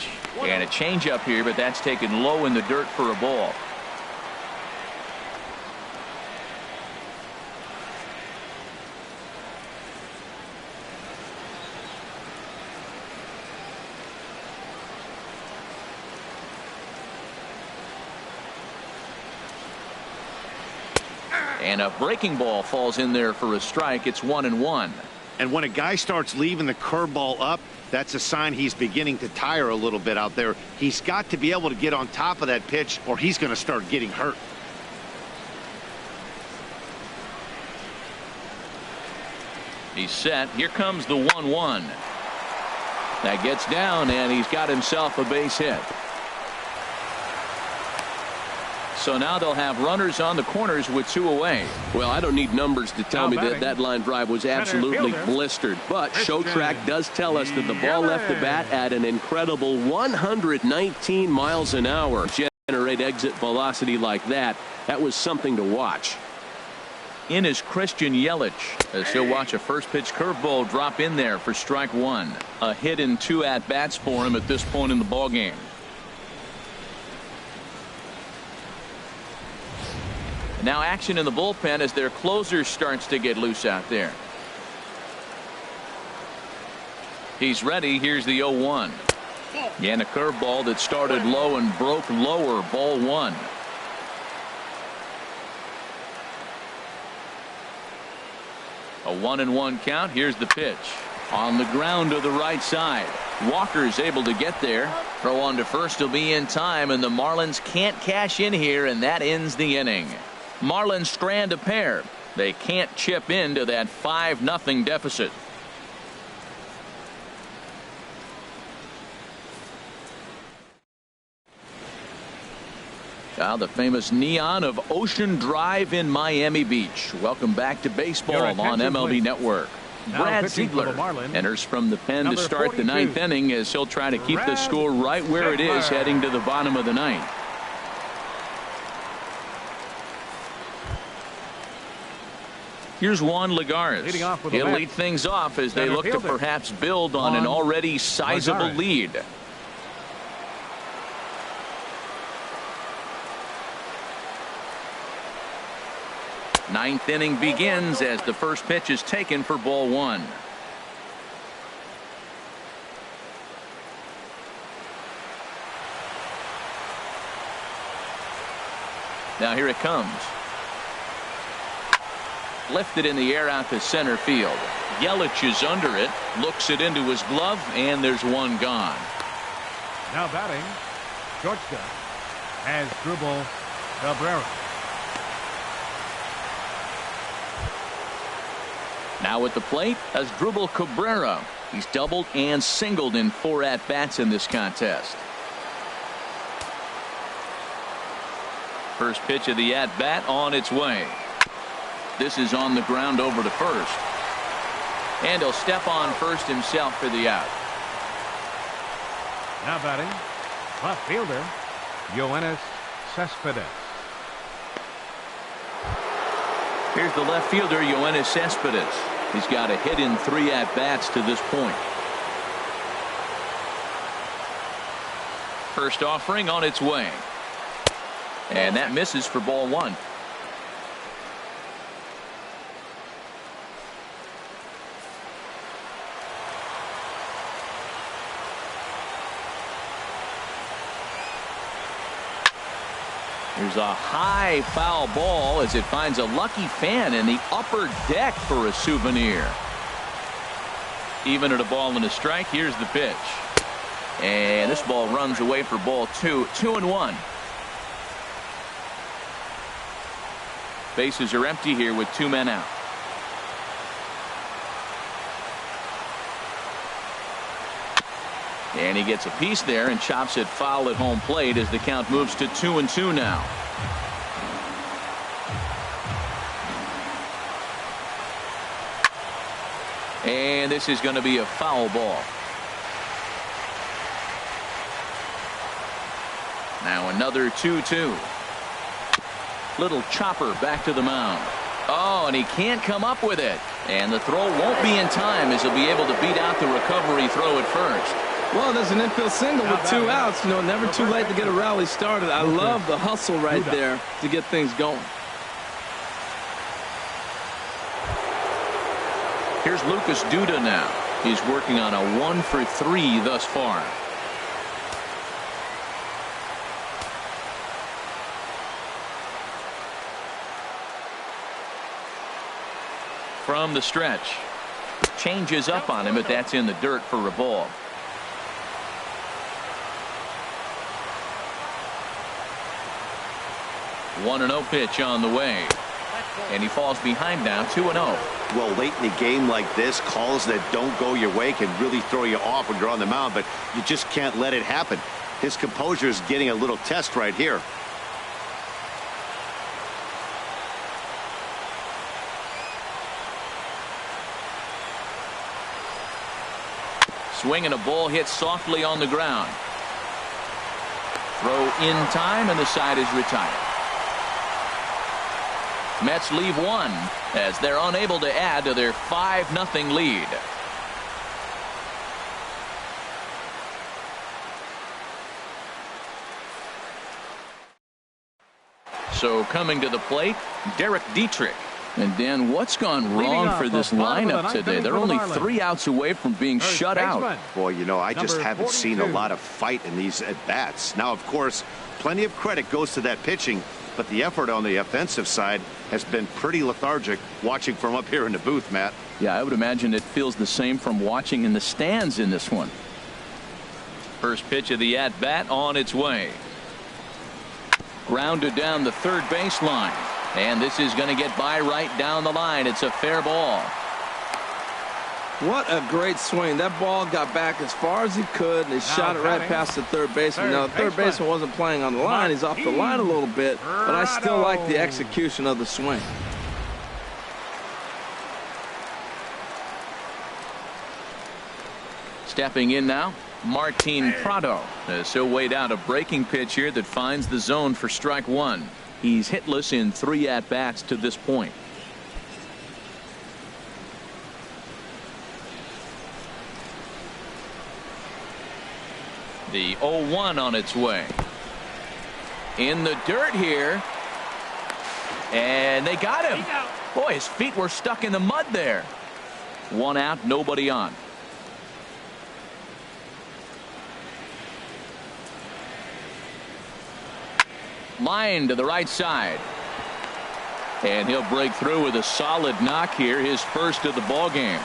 A: And a changeup here, but that's taken low in the dirt for a ball. And a breaking ball falls in there for a strike. It's 1-1.
D: And when a guy starts leaving the curveball up, that's a sign he's beginning to tire a little bit out there. He's got to be able to get on top of that pitch, or he's going to start getting hurt.
A: He's set. Here comes the 1-1. That gets down, and he's got himself a base hit. So now they'll have runners on the corners with 2 away.
G: Well, I don't need numbers to tell me that that line drive was absolutely blistered. But show track does tell us that the ball left the bat at an incredible 119 miles an hour. Generate exit velocity like that. That was something to watch.
A: In is Christian Yelich, as he'll watch a first pitch curveball drop in there for strike 1. A hit in 2 at-bats for him at this point in the ballgame. Now action in the bullpen as their closer starts to get loose out there. He's ready. Here's the 0-1. And a curveball that started low and broke lower. Ball 1. A 1-1 count. Here's the pitch. On the ground to the right side. Walker's able to get there. Throw on to first will be in time, and the Marlins can't cash in here, and that ends the inning. Marlins strand a pair. They can't chip into that 5-0 deficit. Now the famous neon of Ocean Drive in Miami Beach. Welcome back to baseball on MLB Network. Brad Ziegler enters from the pen to start the 9th inning as he'll try to keep the score right where it is heading to the bottom of the 9th. Here's Juan Lagares. He'll lead things off as they look to perhaps build on an already sizable lead. Ninth inning begins as the first pitch is taken for ball one. Now here it comes. Lifted in the air out to center field. Yelich is under it, looks it into his glove, and there's one gone.
C: Now batting, shortstop has Dribble Cabrera.
A: Now at the plate as Dribble Cabrera. He's doubled and singled in 4 at-bats in this contest. First pitch of the at-bat on its way. This is on the ground over to first. And he'll step on first himself for the out.
C: Now batting, left fielder, Yoenis Cespedes.
A: Here's the left fielder, Yoenis Cespedes. He's got a hit in 3 at-bats to this point. First offering on its way. And that misses for ball one. Here's a high foul ball as it finds a lucky fan in the upper deck for a souvenir. Even at a ball and a strike, here's the pitch. And this ball runs away for ball two. 2-1. Bases are empty here with 2 men out. And he gets a piece there and chops it foul at home plate as the count moves to 2-2 now. And this is going to be a foul ball. Now another 2-2. Little chopper back to the mound. Oh, and he can't come up with it. And the throw won't be in time as he'll be able to beat out the recovery throw at first.
B: Well, there's an infield single with 2 outs. You know, never too late to get a rally started. I love the hustle right there to get things going.
A: Here's Lucas Duda now. He's working on a 1 for 3 thus far. From the stretch. Changes up on him, but that's in the dirt for a ball. One 1-0 pitch on the way. And he falls behind now, 2-0.
D: Well, late in the game like this, calls that don't go your way can really throw you off when you're on the mound, but you just can't let it happen. His composure is getting a little test right here.
A: Swing and a ball hit softly on the ground. Throw in time, and the side is retired. Mets leave 1 as they're unable to add to their 5-0 lead. So coming to the plate, Derek Dietrich. And Dan, what's gone wrong for this lineup today? They're only 3 outs away from being shut out.
D: Boy, you know, I just haven't seen a lot of fight in these at-bats. Now, of course, plenty of credit goes to that pitching, but the effort on the offensive side has been pretty lethargic watching from up here in the booth, Matt.
A: Yeah, I would imagine it feels the same from watching in the stands in this one. First pitch of the at-bat on its way. Grounded down the third baseline. And this is going to get by right down the line. It's a fair ball.
B: What a great swing. That ball got back as far as he could, and he shot it right past the third baseman. Now, the third baseman wasn't playing on the line. He's off the line a little bit, but I still like the execution of the swing.
A: Stepping in now, Martin Prado. So weighed out a breaking pitch here that finds the zone for strike 1. He's hitless in 3 at-bats to this point. The 0-1 on its way. In the dirt here. And they got him. Boy, his feet were stuck in the mud there. 1 out, nobody on. Line to the right side. And he'll break through with a solid knock here, his first of the ball game.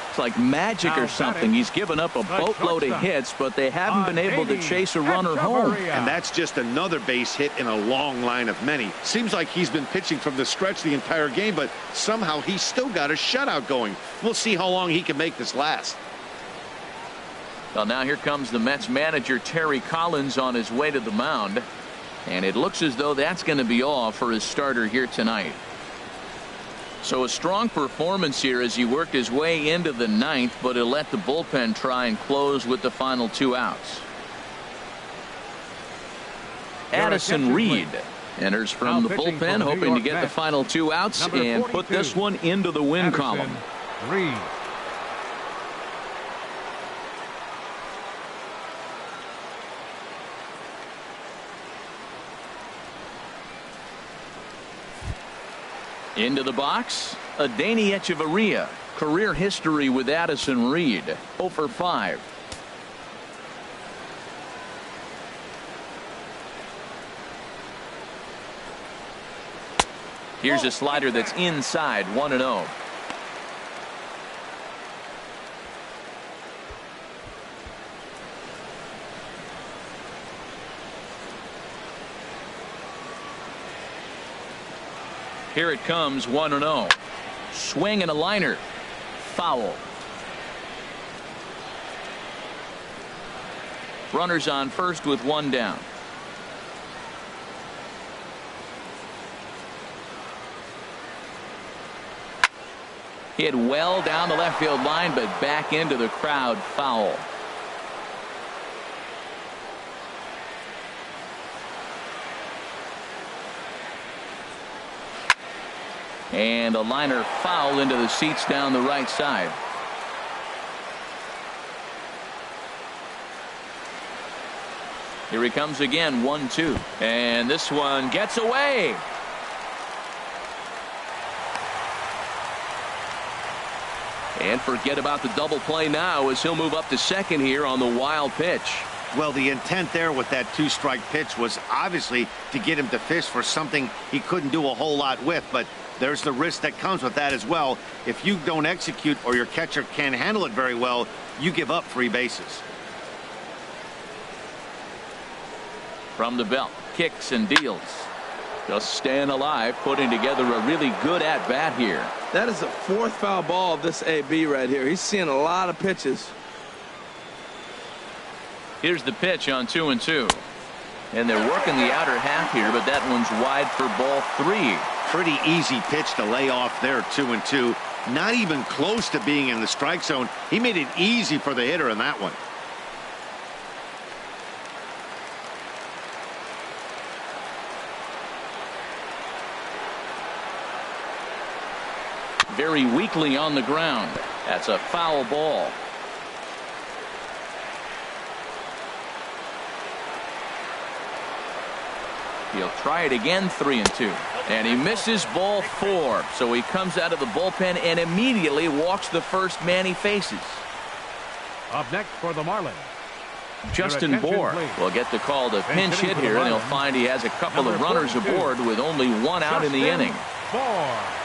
A: It's like magic or something. He's given up a boatload of hits, but they haven't been able to chase a runner home.
D: And that's just another base hit in a long line of many. Seems like he's been pitching from the stretch the entire game, but somehow he's still got a shutout going. We'll see how long he can make this last.
A: Well, now here comes the Mets manager Terry Collins on his way to the mound. And it looks as though that's going to be all for his starter here tonight. So a strong performance here as he worked his way into the 9th, but he'll let the bullpen try and close with the final 2 outs. Addison Reed enters from the bullpen, hoping to get the final 2 outs and put this one into the win column.
C: Reed.
A: Into the box, Adeiny Echeverria. Career history with Addison Reed, 0 for 5. Here's a slider that's inside, 1-0. Here it comes, 1-0. Swing and a liner. Foul. Runners on first with 1 down. Hit well down the left field line, but back into the crowd. Foul. And a liner foul into the seats down the right side. Here he comes again, 1-2. And this one gets away. And forget about the double play now as he'll move up to second here on the wild pitch.
D: Well, the intent there with that 2-strike pitch was obviously to get him to fish for something he couldn't do a whole lot with, but there's the risk that comes with that as well. If you don't execute or your catcher can't handle it very well, you give up 3 bases.
A: From the belt, kicks and deals. Just staying alive, putting together a really good at-bat here.
B: That is the 4th foul ball of this AB right here. He's seeing a lot of pitches.
A: Here's the pitch on 2-2. And they're working the outer half here, but that one's wide for ball 3.
D: Pretty easy pitch to lay off there, 2-2. Not even close to being in the strike zone. He made it easy for the hitter in that one.
A: Very weakly on the ground. That's a foul ball. He'll try it again, 3-2. And he misses ball 4. So he comes out of the bullpen and immediately walks the first man he faces.
C: Up next for the Marlins.
A: Justin Bohr will get the call to pinch hit here, and he'll find he has a couple of runners aboard with only 1 out in the inning.
C: Bohr.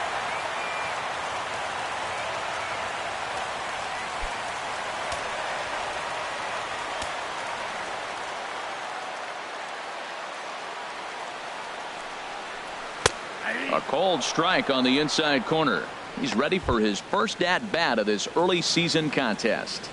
A: A cold strike on the inside corner. He's ready for his first at-bat of this early season contest.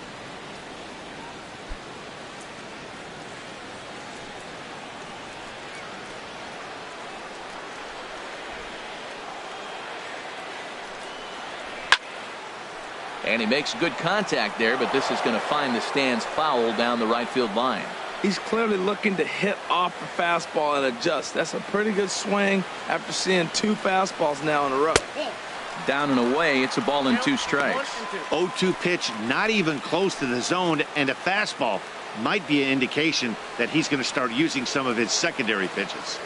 A: And he makes good contact there, but this is going to find the stands foul down the right field line.
B: He's clearly looking to hit off the fastball and adjust. That's a pretty good swing after seeing 2 fastballs now in a row.
A: Down and away, it's a ball and 2 strikes.
D: 0-2 pitch, not even close to the zone, and a fastball might be an indication that he's going to start using some of his secondary pitches.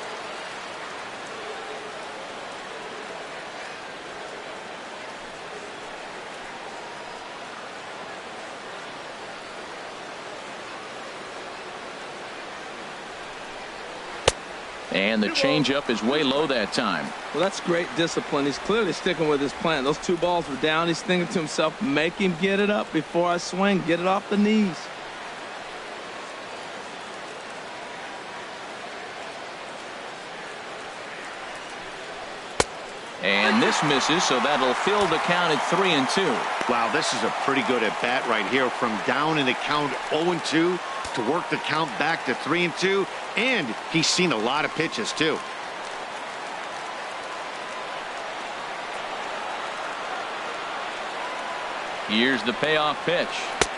A: And the changeup is way low that time.
B: Well, that's great discipline. He's clearly sticking with his plan. Those 2 balls were down. He's thinking to himself, make him get it up before I swing. Get it off the knees.
A: And this misses, so that'll fill the count at 3-2.
D: Wow, this is a pretty good at bat right here. From down in the count 0-2 to work the count back to 3-2. And he's seen a lot of pitches, too.
A: Here's the payoff pitch.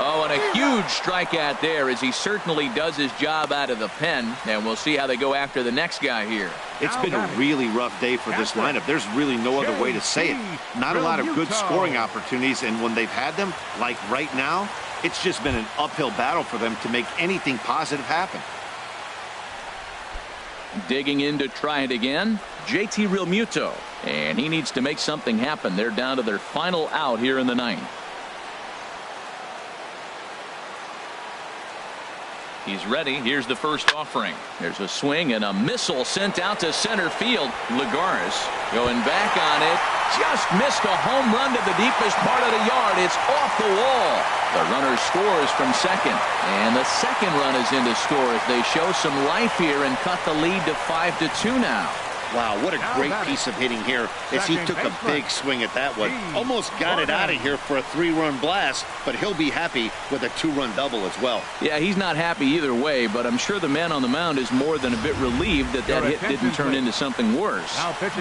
A: Oh, and a huge strikeout there, as he certainly does his job out of the pen. And we'll see how they go after the next guy here.
D: It's been a really rough day for this lineup. There's really no other way to say it. Not a lot of good scoring opportunities, and when they've had them, like right now, it's just been an uphill battle for them to make anything positive happen.
A: Digging in to try it again, JT Realmuto. And he needs to make something happen. They're down to their final out here in the 9th. He's ready. Here's the first offering. There's a swing and a missile sent out to center field. Lagares going back on it. Just missed a home run to the deepest part of the yard. It's off the wall. The runner scores from second. And the second run is in to score as they show some life here and cut the lead to 5-2 now.
D: Wow, what a great piece of hitting here as he took a big swing at that one. Almost got it out of here for a 3-run blast, but he'll be happy with a 2-run double as well.
A: Yeah, he's not happy either way, but I'm sure the man on the mound is more than a bit relieved that that hit didn't turn into something worse.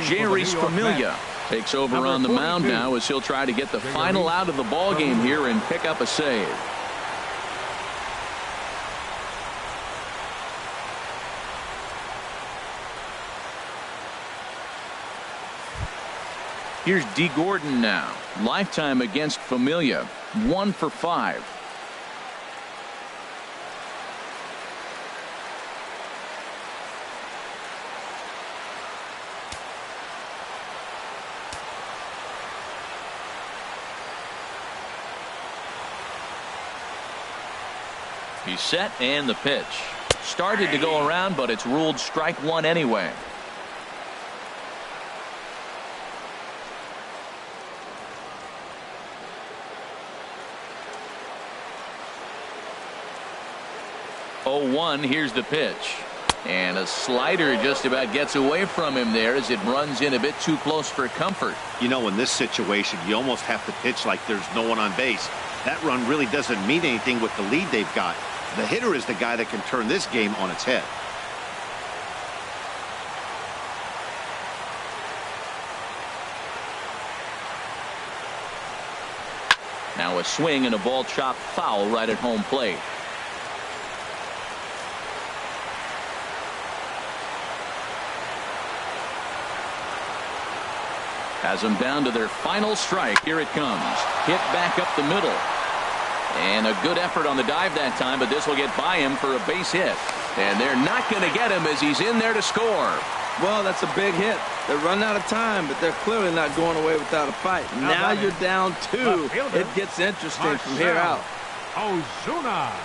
A: Jeurys Familia takes over on the mound now as he'll try to get the final out of the ball game here and pick up a save. Here's D. Gordon now. Lifetime against Familia. 1 for 5. He's set, and the pitch. Started to go around, but it's ruled strike 1 anyway. Here's the pitch. And a slider just about gets away from him there as it runs in a bit too close for comfort.
D: You know, in this situation, you almost have to pitch like there's no one on base. That run really doesn't mean anything with the lead they've got. The hitter is the guy that can turn this game on its head.
A: Now a swing and a ball chopped foul right at home plate. Has them down to their final strike. Here it comes. Hit back up the middle. And a good effort on the dive that time, but this will get by him for a base hit. And they're not going to get him as he's in there to score.
B: Well, that's a big hit. They're running out of time, but they're clearly not going away without a fight. Now you're down 2. It gets interesting from here out.
C: Ozuna.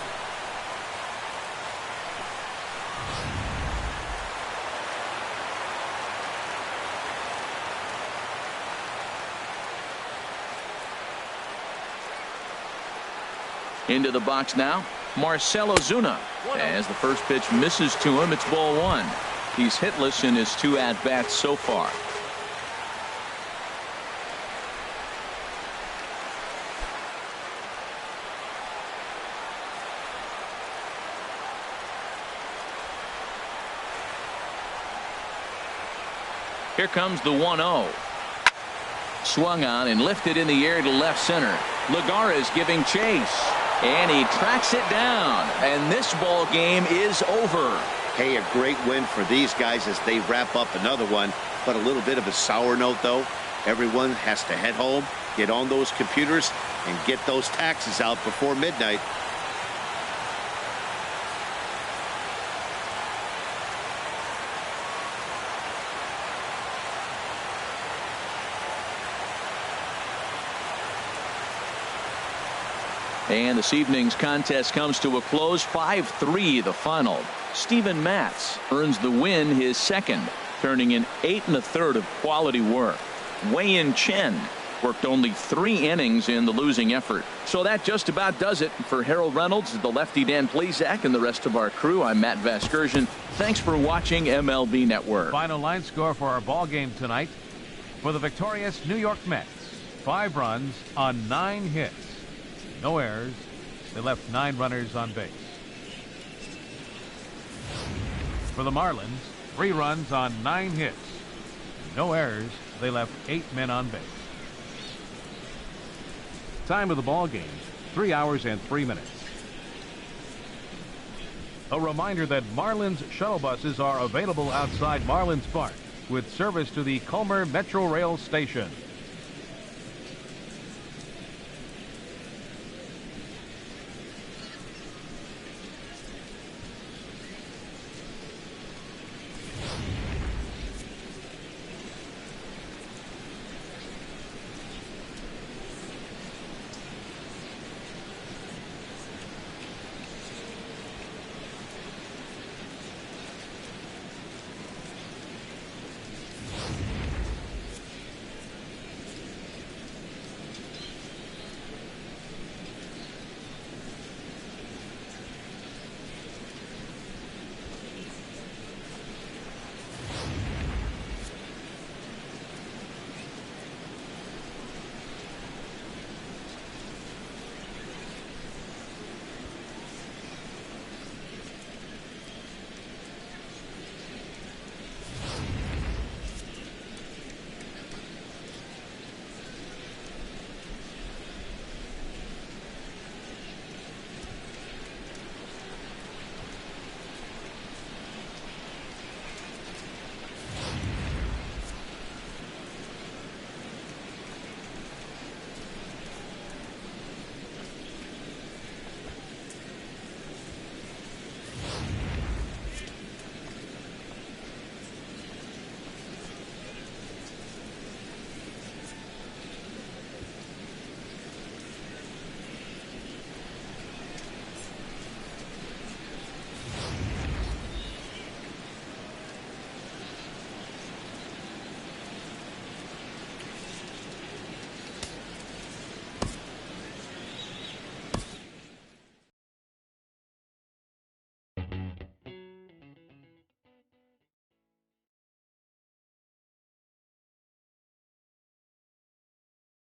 A: Into the box now, Marcell Ozuna. As the first pitch misses to him, it's ball 1. He's hitless in his 2 at-bats so far. Here comes the 1-0. Swung on and lifted in the air to left center. Lagares giving chase. And he tracks it down. And this ball game is over.
D: Hey, a great win for these guys as they wrap up another one. But a little bit of a sour note, though. Everyone has to head home, get on those computers, and get those taxes out before midnight.
A: And this evening's contest comes to a close. 5-3 the final. Steven Matz earns the win, his second, turning in 8 1/3 of quality work. Wei-Yin Chen worked only 3 innings in the losing effort. So that just about does it for Harold Reynolds, the lefty Dan Plesac, and the rest of our crew. I'm Matt Vasgersian. Thanks for watching MLB Network.
C: Final line score for our ball game tonight. For the victorious New York Mets, 5 runs on 9 hits. No errors. They left 9 runners on base. For the Marlins, 3 runs on 9 hits. No errors. They left 8 men on base. Time of the ball game, 3 hours and 3 minutes. A reminder that Marlins shuttle buses are available outside Marlins Park with service to the Culmer Metro Rail Station.